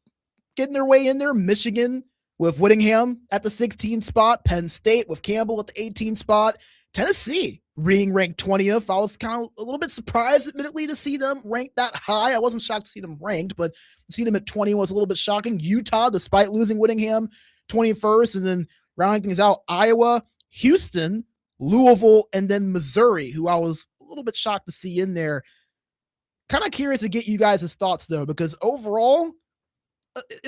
getting their way in there. Michigan with Whittingham at the 16 spot. Penn State with Campbell at the 18 spot. Tennessee being ranked 20th. I was kind of a little bit surprised, admittedly, to see them ranked that high. I wasn't shocked to see them ranked, but to see them at 20 was a little bit shocking. Utah, despite losing Whittingham, 21st. And then rounding things out, Iowa, Houston, Louisville, and then Missouri, who I was a little bit shocked to see in there. Kind of curious to get you guys' thoughts, though, because overall,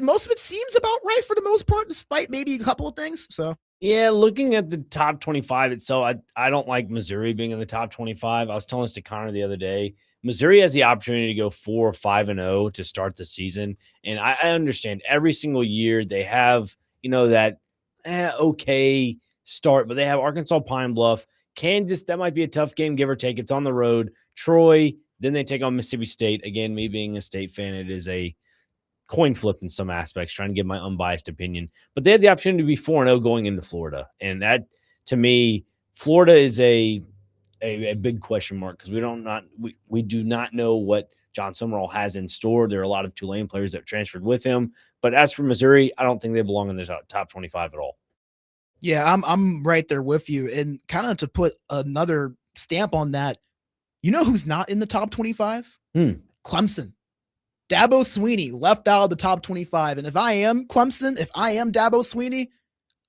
most of it seems about right for the most part, despite maybe a couple of things. So, yeah, looking at the top 25 itself, I don't like Missouri being in the top 25. I was telling this to Connor the other day. Missouri has the opportunity to go 4-5-0 to start the season, and I understand every single year they have that okay start, but they have Arkansas, Pine Bluff, Kansas. That might be a tough game, give or take. It's on the road. Troy. Then they take on Mississippi State. Again, me being a State fan, it is a coin flip in some aspects, trying to give my unbiased opinion. But they had the opportunity to be 4-0 going into Florida. And that, to me, Florida is a big question mark because we do not know what John Summerall has in store. There are a lot of Tulane players that transferred with him. But as for Missouri, I don't think they belong in the top 25 at all. Yeah, I'm right there with you. And kind of to put another stamp on that, you know who's not in the top 25? Clemson. Dabo Swinney left out of the top 25. And if I am Clemson, if I am Dabo Swinney,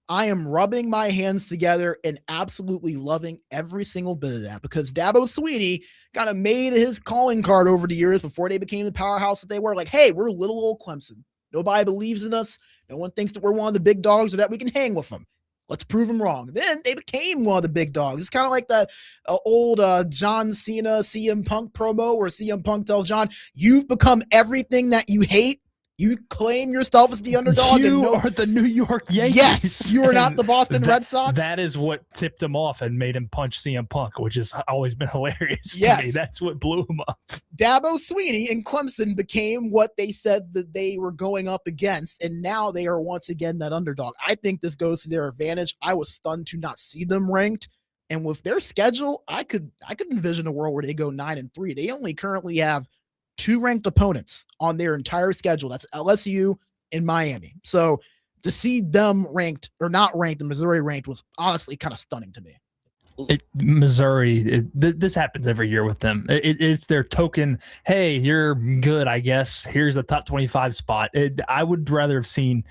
I am rubbing my hands together and absolutely loving every single bit of that because Dabo Swinney kind of made his calling card over the years before they became the powerhouse that they were. Like, hey, we're little old Clemson. Nobody believes in us. No one thinks that we're one of the big dogs or that we can hang with them. Let's prove them wrong. Then they became one of the big dogs. It's kind of like that old John Cena CM Punk promo where CM Punk tells John, you've become everything that you hate. You claim yourself as the underdog. You are the New York Yankees. Yes, you are not the Boston Red Sox. That is what tipped him off and made him punch CM Punk, which has always been hilarious to me. That's what blew him up. Dabo Swinney and Clemson became what they said that they were going up against, and now they are once again that underdog. I think this goes to their advantage. I was stunned to not see them ranked. And with their schedule, I could envision a world where they go 9-3. They only currently have 2 ranked opponents on their entire schedule. That's LSU and Miami. So to see them ranked or not ranked and Missouri ranked was honestly kind of stunning to me. Missouri, this happens every year with them. It's their token, hey, you're good, I guess. Here's a top 25 spot. I would have rather seen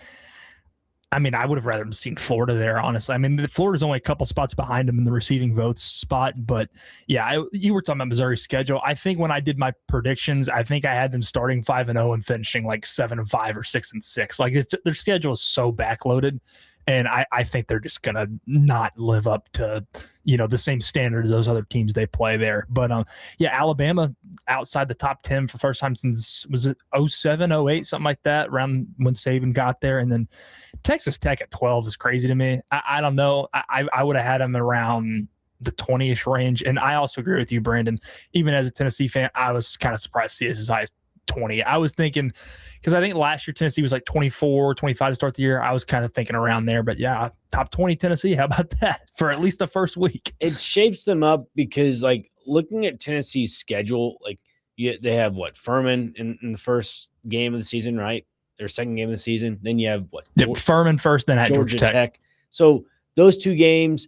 Florida there, honestly. I mean, Florida's only a couple spots behind them in the receiving votes spot. But, yeah, you were talking about Missouri's schedule. I think when I did my predictions, I think I had them starting 5-0 and finishing like 7-5 or 6-6. Like, their schedule is so backloaded. And I think they're just going to not live up to, the same standard as those other teams they play there. But, Alabama outside the top 10 for the first time since, was it 07, 08, something like that, around when Saban got there. And then Texas Tech at 12 is crazy to me. I don't know. I would have had them around the 20-ish range. And I also agree with you, Brandon. Even as a Tennessee fan, I was kind of surprised to see it as high as 20. I was thinking, because I think last year Tennessee was like 24, 25 to start the year. I was kind of thinking around there, but yeah, top 20 Tennessee. How about that for at least the first week? It shapes them up because, like, looking at Tennessee's schedule, like, They have what, Furman in the first game of the season, right? Their second game of the season. Then you have what? Furman first, then at Georgia Tech. So those two games.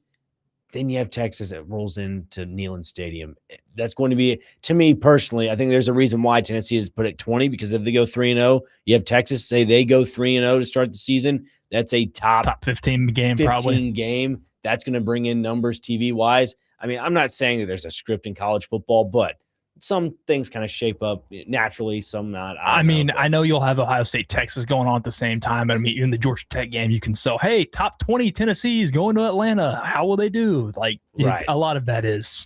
Then you have Texas that rolls into Neyland Stadium. That's going to be, to me personally, I think there's a reason why Tennessee is put at 20, because if they go 3-0, you have Texas say they go 3-0 to start the season. That's a top 15 game, probably. game. That's going to bring in numbers TV wise. I mean, I'm not saying that there's a script in college football, but some things kind of shape up naturally, some not. I know you'll have Ohio State, Texas going on at the same time. But I mean, in the Georgia Tech game, you can say, hey, top 20 Tennessee's going to Atlanta. How will they do? Right. A lot of that is,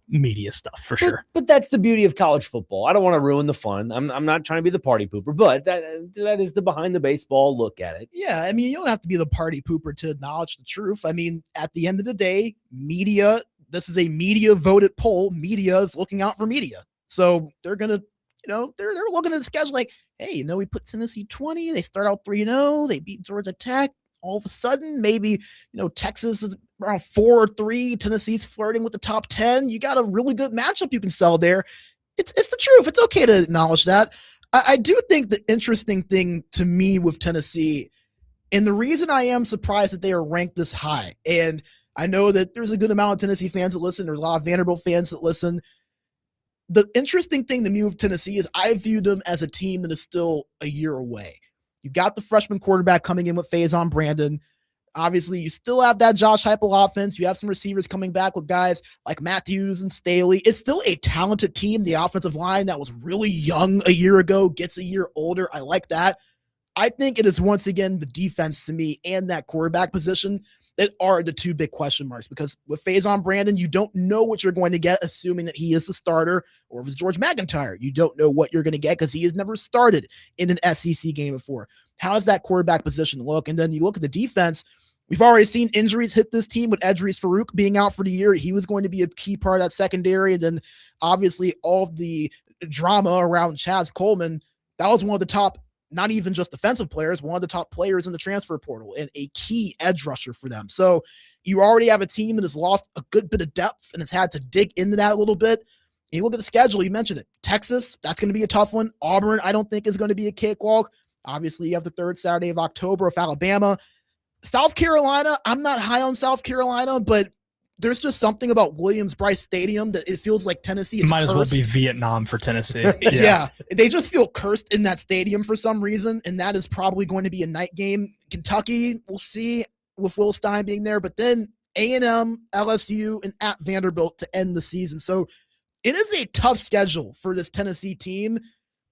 media stuff for sure. But that's the beauty of college football. I don't want to ruin the fun. I'm not trying to be the party pooper, but that is the behind the baseball look at it. Yeah, I mean, you don't have to be the party pooper to acknowledge the truth. I mean, at the end of the day, media. This is a media voted poll. Media is looking out for media. So they're going to, they're looking at the schedule like, hey, we put Tennessee 20. They start out 3-0. They beat Georgia Tech. All of a sudden, maybe, Texas is around 4-3. Tennessee's flirting with the top 10. You got a really good matchup you can sell there. It's the truth. It's okay to acknowledge that. I do think the interesting thing to me with Tennessee, and the reason I am surprised that they are ranked this high, and I know that there's a good amount of Tennessee fans that listen. There's a lot of Vanderbilt fans that listen. The interesting thing to me with Tennessee is I view them as a team that is still a year away. You got the freshman quarterback coming in with Faison Brandon. Obviously, you still have that Josh Heupel offense. You have some receivers coming back with guys like Matthews and Staley. It's still a talented team. The offensive line that was really young a year ago gets a year older. I like that. I think it is once again the defense to me and that quarterback position that are the two big question marks, because with Faison Brandon, you don't know what you're going to get, assuming that he is the starter, or if it's George McIntyre, you don't know what you're going to get because he has never started in an SEC game before. How does that quarterback position look? And then you look at the defense. We've already seen injuries hit this team with Edris Farouk being out for the year. He was going to be a key part of that secondary. And then obviously all of the drama around Chaz Coleman, that was one of the top, not even just defensive players, one of the top players in the transfer portal and a key edge rusher for them. So you already have a team that has lost a good bit of depth and has had to dig into that a little bit. And you look at the schedule, you mentioned it. Texas, that's going to be a tough one. Auburn, I don't think is going to be a cakewalk. Obviously, you have the third Saturday of October with Alabama. South Carolina, I'm not high on South Carolina, but there's just something about Williams-Brice Stadium that it feels like Tennessee is might cursed. As well be Vietnam for Tennessee. Yeah, they just feel cursed in that stadium for some reason, and that is probably going to be a night game. Kentucky, we'll see with Will Stein being there, but then A&M, LSU, and at Vanderbilt to end the season. So it is a tough schedule for this Tennessee team,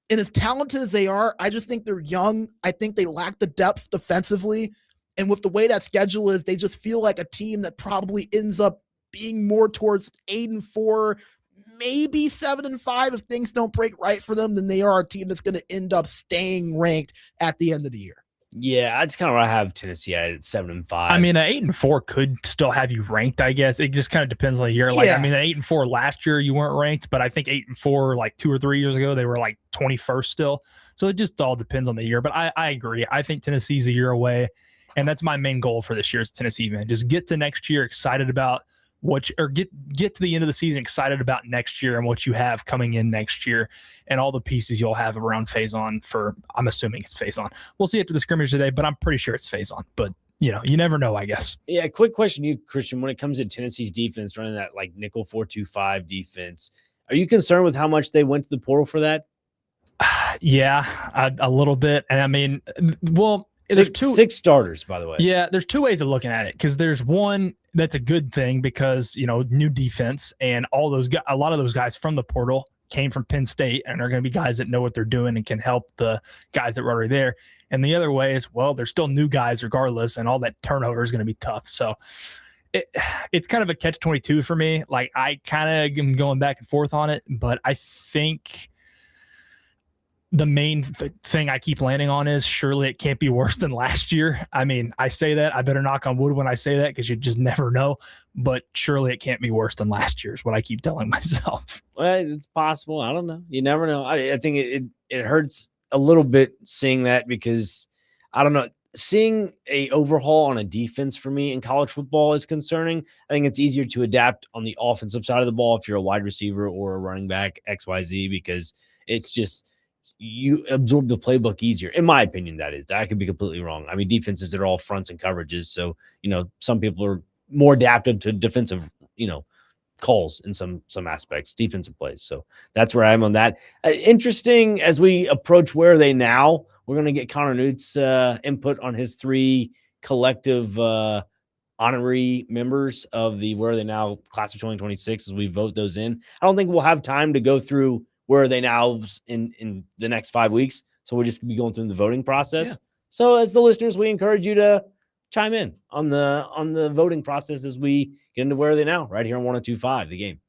and as talented as they are, I just think they're young. I think they lack the depth defensively. And with the way that schedule is, they just feel like a team that probably ends up being more towards 8-4, maybe 7-5 if things don't break right for them, than they are a team that's going to end up staying ranked at the end of the year. Yeah, that's kind of what I have Tennessee at 7-5. I mean, an 8-4 could still have you ranked, I guess. It just kind of depends on the year. Like, yeah. I mean, an 8-4 last year you weren't ranked, but I think 8-4 like 2 or 3 years ago they were like 21st still. So it just all depends on the year. But I agree. I think Tennessee's a year away. And that's my main goal for this year as Tennessee, man. Just get to next year excited about get to the end of the season excited about next year and what you have coming in next year and all the pieces you'll have around Faison I'm assuming it's Faison. We'll see after the scrimmage today, but I'm pretty sure it's Faison. But, you never know, I guess. Yeah, quick question to you, Christian. When it comes to Tennessee's defense, running that like nickel 4-2-5 defense, are you concerned with how much they went to the portal for that? Yeah, a little bit. And I mean, well, there's six starters, by the way. Yeah, there's two ways of looking at it, because there's one that's a good thing because, new defense and a lot of those guys from the portal came from Penn State and are going to be guys that know what they're doing and can help the guys that were already there. And the other way is, well, they're still new guys regardless, and all that turnover is going to be tough. So it's kind of a catch-22 for me. Like, I kind of am going back and forth on it, but I think the main thing I keep landing on is surely it can't be worse than last year. I mean, I say that. I better knock on wood when I say that because you just never know. But surely it can't be worse than last year is what I keep telling myself. Well, it's possible. I don't know. You never know. I think it hurts a little bit seeing that because I don't know. seeing a overhaul on a defense for me in college football is concerning. I think it's easier to adapt on the offensive side of the ball if you're a wide receiver or a running back XYZ, because it's just you absorb the playbook easier. In my opinion, that is. I could be completely wrong. I mean, defenses are all fronts and coverages, so some people are more adapted to defensive, calls in some aspects, defensive plays. So that's where I am on that. Interesting as we approach where are they now. We're going to get Connor Newt's input on his 3 collective honorary members of the where are they now class of 2026 as we vote those in. I don't think we'll have time to go through where are they now in the next 5 weeks. So we'll just be going through the voting process. Yeah. So as the listeners, we encourage you to chime in on the voting process as we get into where are they now right here on 102.5 The Game.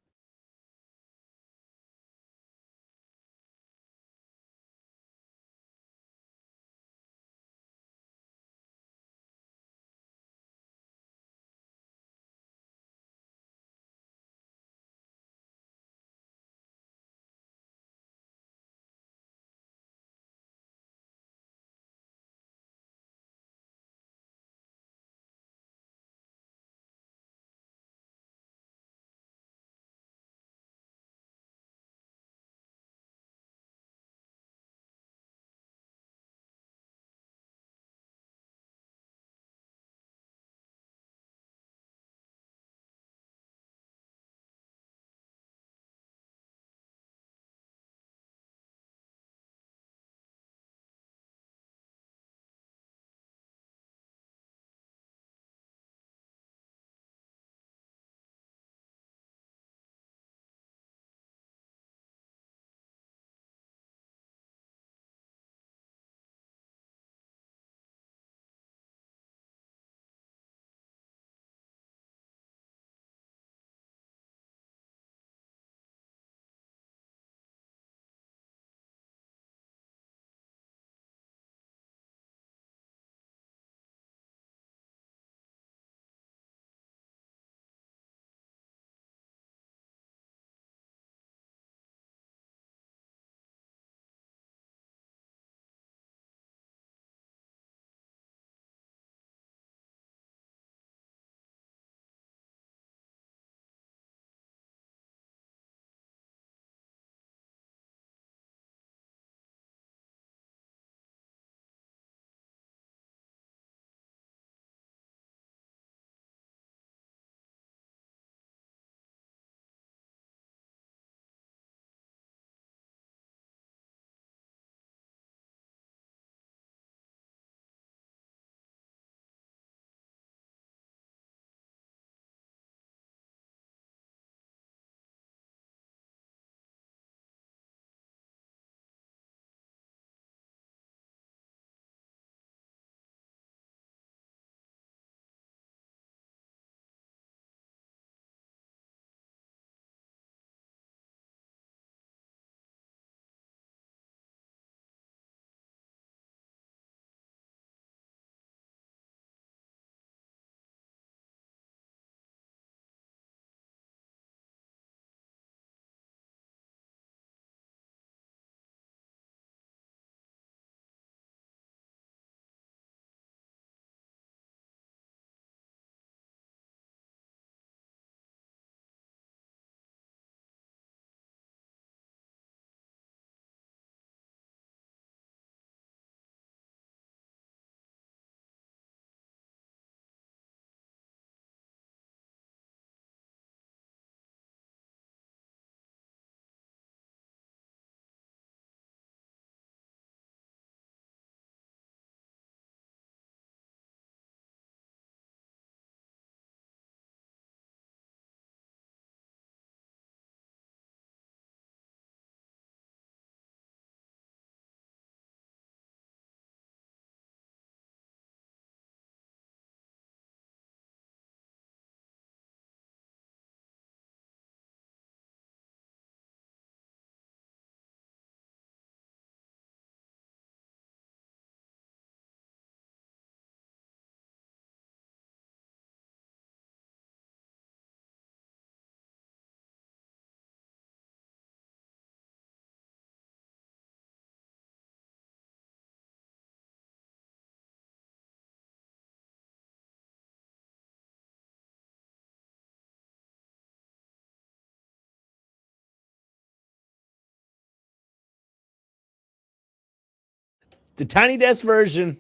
The Tiny Desk version.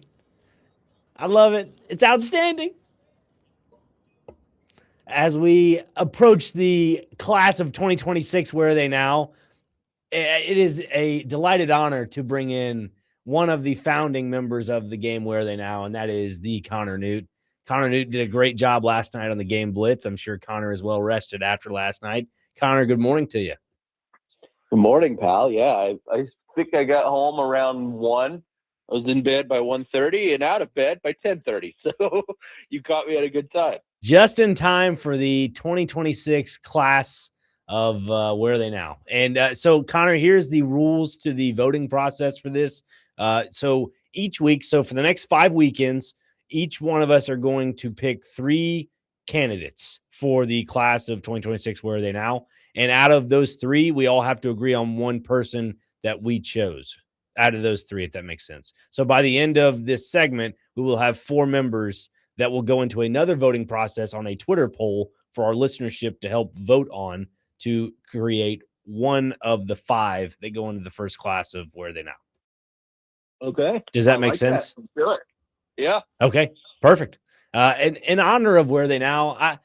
I love it. It's outstanding. As we approach the class of 2026, where are they now? It is a delighted honor to bring in one of the founding members of the game, Where Are They Now? And that is the Connor Newt. Connor Newt did a great job last night on the game blitz. I'm sure Connor is well rested after last night. Connor, good morning to you. Good morning, pal. Yeah, I think I got home around 1. I was in bed by 1:30 and out of bed by 10:30. So you caught me at a good time. Just in time for the 2026 class of Where Are They Now? And so, Connor, here's the rules to the voting process for this. So each week, so for the next 5 weekends, each one of us are going to pick 3 candidates for the class of 2026. Where Are They Now? And out of those 3, we all have to agree on one person that we chose out of those 3, if that makes sense. So by the end of this segment, we will have 4 members that will go into another voting process on a Twitter poll for our listenership to help vote on to create one of the 5 that go into the first class of Where Are They Now? Okay. Does that make sense? Let's do it. Yeah. Okay, perfect. And in honor of Where Are They Now,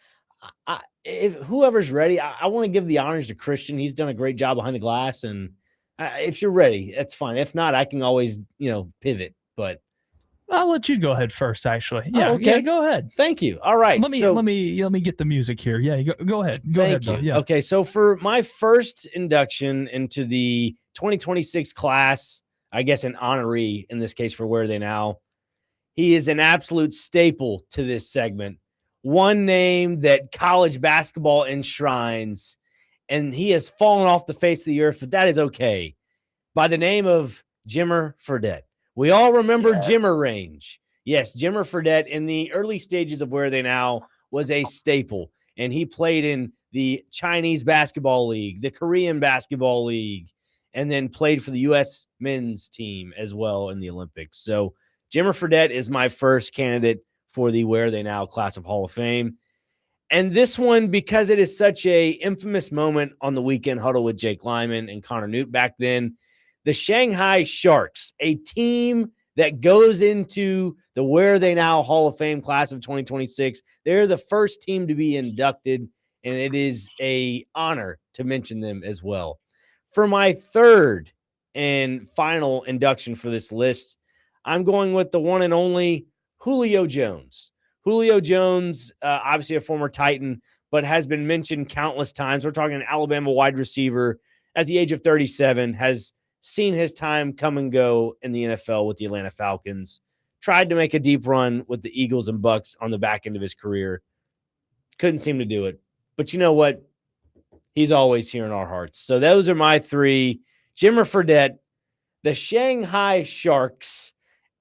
if whoever's ready, I want to give the honors to Christian. He's done a great job behind the glass, and if you're ready, that's fine. If not, I can always, pivot. But I'll let you go ahead first. Actually, yeah. Oh, okay. Yeah, go ahead. Thank you. All right. Let me get the music here. Yeah, go ahead. Go ahead. Thank you. Yeah. Okay, so for my first induction into the 2026 class, I guess an honoree in this case for Where Are They Now? He is an absolute staple to this segment. One name that college basketball enshrines, and he has fallen off the face of the earth, but that is okay. By the name of Jimmer Fredette. We all remember Jimmer Range. Yes, Jimmer Fredette in the early stages of Where Are They Now was a staple, and he played in the Chinese Basketball League, the Korean Basketball League, and then played for the U.S. men's team as well in the Olympics. So Jimmer Fredette is my first candidate for the Where Are They Now class of Hall of Fame. And this one, because it is such a infamous moment on the weekend huddle with Jake Lyman and Connor Newt back then, the Shanghai Sharks, a team that goes into the Where Are They Now Hall of Fame class of 2026. They're the first team to be inducted, and it is an honor to mention them as well. For my third and final induction for this list, I'm going with the one and only Julio Jones. Julio Jones, obviously a former Titan, but has been mentioned countless times. We're talking an Alabama wide receiver at the age of 37, has seen his time come and go in the NFL with the Atlanta Falcons, tried to make a deep run with the Eagles and Bucks on the back end of his career. Couldn't seem to do it. But you know what? He's always here in our hearts. So those are my 3, Jimmer Fredette, the Shanghai Sharks,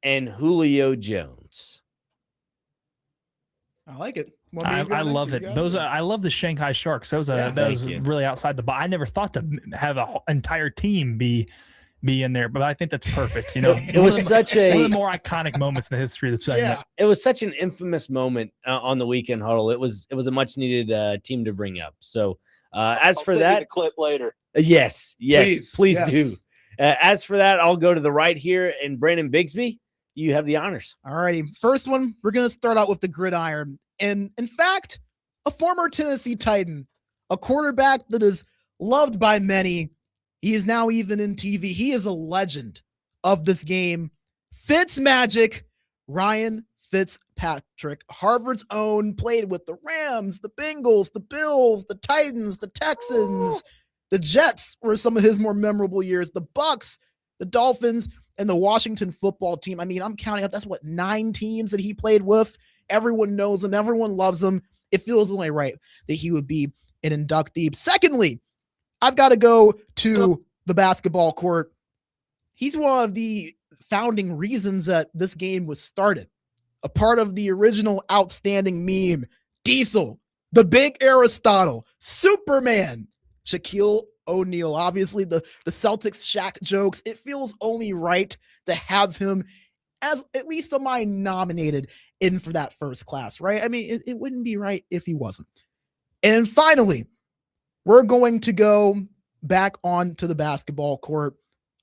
and Julio Jones. I like it. I love it. I love the Shanghai Sharks. That was really outside the box. I never thought to have an entire team be in there, but I think that's perfect. It was such one of the more iconic moments in the history of the segment. Yeah, it was such an infamous moment on the weekend huddle. It was a much needed team to bring up. So as for that, the clip later. Yes, please do. As for that, I'll go to the right here, and Brandon Bigsby, you have the honors. All righty. First one, we're going to start out with the gridiron. And in fact, a former Tennessee Titan, a quarterback that is loved by many. He is now even in TV. He is a legend of this game. Fitzmagic, Ryan Fitzpatrick, Harvard's own, played with the Rams, the Bengals, the Bills, the Titans, the Texans, the Jets were some of his more memorable years, the Bucks, the Dolphins, and the Washington football team. I mean, I'm counting up, that's 9 teams that he played with. Everyone knows him. Everyone loves him. It feels only right that he would be an inductee. Secondly, I've got to go to the basketball court. He's one of the founding reasons that this game was started. A part of the original outstanding meme, Diesel, the big Aristotle, Superman, Shaquille O'Neal. Obviously, the Celtics Shaq jokes. It feels only right to have him as at least of my nominated in for that first class, right? I mean, it wouldn't be right if he wasn't. And finally, we're going to go back onto the basketball court.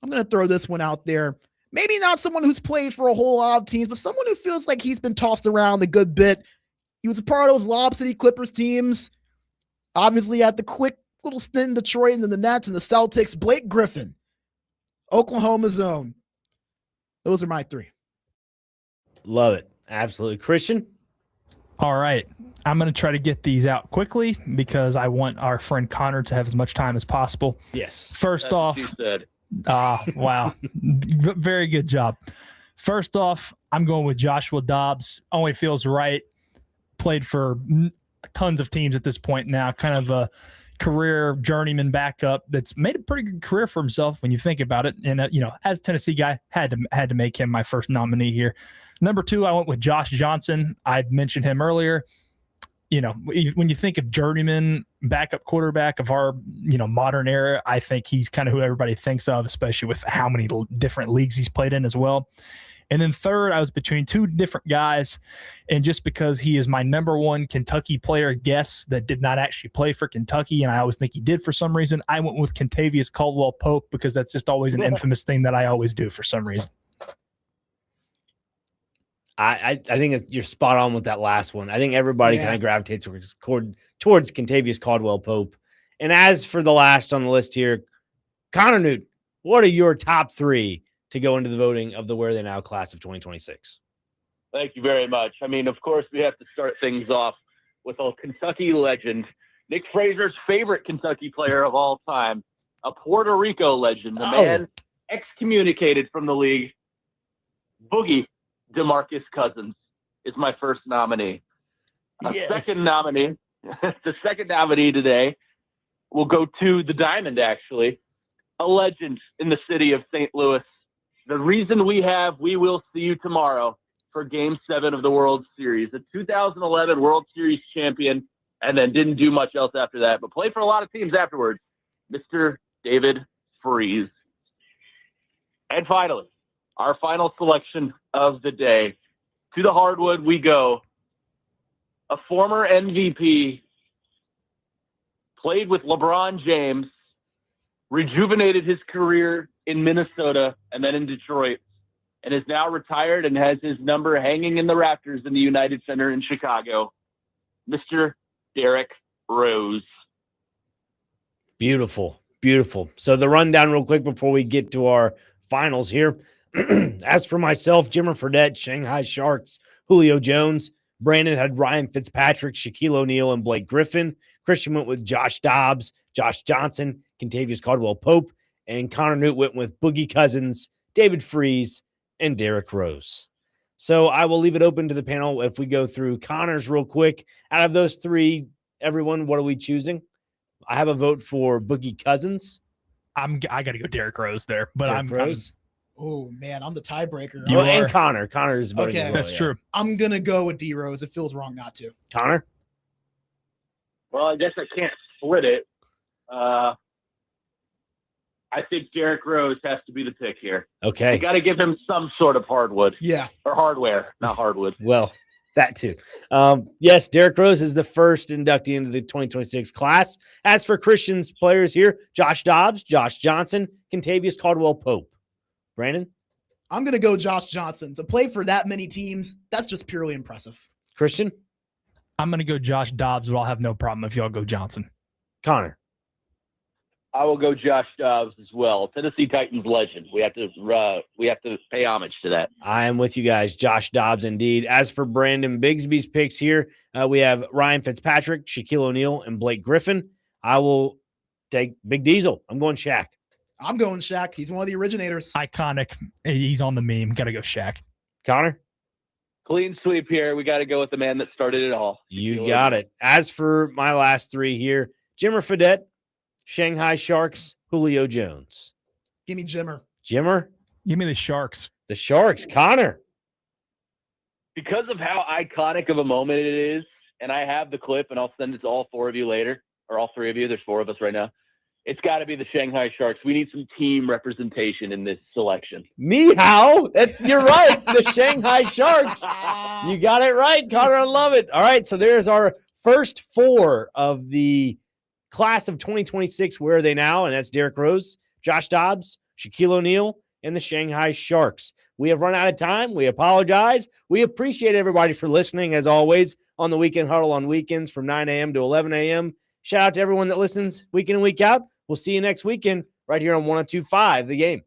I'm going to throw this one out there. maybe not someone who's played for a whole lot of teams, but someone who feels like he's been tossed around a good bit. He was a part of those Lob City Clippers teams. Obviously, had the quick little stint in Detroit and then the Nets and the Celtics. Blake Griffin, Oklahoma's own. Those are my three. Love it. Absolutely. Christian? All right. I'm going to try to get these out quickly because I want our friend Connor to have as much time as possible. Yes. First off, wow. Very good job. First off, I'm going with Joshua Dobbs. Only feels right. Played for tons of teams at this point now. Kind of a career journeyman backup that's made a pretty good career for himself when you think about it. And, as a Tennessee guy, had to make him my first nominee here. Number 2, I went with Josh Johnson. I mentioned him earlier. When you think of journeyman backup quarterback of our, modern era, I think he's kind of who everybody thinks of, especially with how many different leagues he's played in as well. And then third, I was between 2 different guys. And just because he is my number 1 Kentucky player guess that did not actually play for Kentucky, and I always think he did for some reason, I went with Kentavious Caldwell-Pope because that's just always an infamous thing that I always do for some reason. I think you're spot on with that last one. I think everybody kind of gravitates towards Kentavious Caldwell-Pope. And as for the last on the list here, Connor Newton, what are your top 3 to go into the voting of the Where They Now class of 2026? Thank you very much. I mean, of course, we have to start things off with a Kentucky legend, Nick Frazier's favorite Kentucky player of all time, a Puerto Rico legend, the man excommunicated from the league, Boogie DeMarcus Cousins is my first nominee. Second nominee, the second nominee today will go to the Diamond, actually, a legend in the city of St. Louis. The reason we will see you tomorrow for Game 7 of the World Series, the 2011 World Series champion, and then didn't do much else after that, but played for a lot of teams afterwards, Mr. David Freese. And finally, our final selection of the day. To the hardwood we go. A former MVP, played with LeBron James, rejuvenated his career in Minnesota and then in Detroit, and is now retired and has his number hanging in the rafters in the United Center in Chicago, Mr. Derrick Rose. Beautiful. Beautiful. So the rundown real quick before we get to our finals here. As for myself, Jimmer Fredette, Shanghai Sharks, Julio Jones. Brandon had Ryan Fitzpatrick, Shaquille O'Neal, and Blake Griffin. Christian went with Josh Dobbs, Josh Johnson, Kentavious Caldwell-Pope, and Connor Newt went with Boogie Cousins, David Freese, and Derrick Rose. So I will leave it open to the panel if we go through Connor's real quick. Out of those 3, everyone, what are we choosing? I have a vote for Boogie Cousins. I got to go Derrick Rose there, but Derrick Rose. Oh man, I'm the tiebreaker. And Connor. Connor's voting. Okay, as well, that's true. I'm gonna go with D Rose. It feels wrong not to. Connor. Well, I guess I can't split it. I think Derrick Rose has to be the pick here. Okay. You got to give him some sort of hardwood. Yeah. Or hardware, not hardwood. Well, that too. Yes, Derrick Rose is the first inductee into the 2026 class. As for Christian's players here, Josh Dobbs, Josh Johnson, Kentavious Caldwell-Pope. Brandon? I'm going to go Josh Johnson. To play for that many teams, that's just purely impressive. Christian? I'm going to go Josh Dobbs, but I'll have no problem if y'all go Johnson. Connor? I will go Josh Dobbs as well. Tennessee Titans legend. We have to pay homage to that. I am with you guys. Josh Dobbs, indeed. As for Brandon Bigsby's picks here, we have Ryan Fitzpatrick, Shaquille O'Neal, and Blake Griffin. I will take Big Diesel. I'm going Shaq. I'm going Shaq. He's one of the originators. Iconic. He's on the meme. Got to go Shaq. Connor? Clean sweep here. We got to go with the man that started it all. You got it. As for my last 3 here, Jimmer Fredette, Shanghai Sharks, Julio Jones. Give me Jimmer. Jimmer? Give me the Sharks. The Sharks. Connor? Because of how iconic of a moment it is, and I have the clip, and I'll send it to all 4 of you later, or all 3 of you. There's 4 of us right now. It's got to be the Shanghai Sharks. We need some team representation in this selection. Meow. You're right. The Shanghai Sharks. You got it right, Connor. I love it. All right. So there's our first 4 of the class of 2026. Where are they now? And that's Derrick Rose, Josh Dobbs, Shaquille O'Neal, and the Shanghai Sharks. We have run out of time. We apologize. We appreciate everybody for listening, as always, on the Weekend Huddle on weekends from 9 a.m. to 11 a.m. Shout out to everyone that listens week in and week out. We'll see you next weekend right here on 102.5 The Game.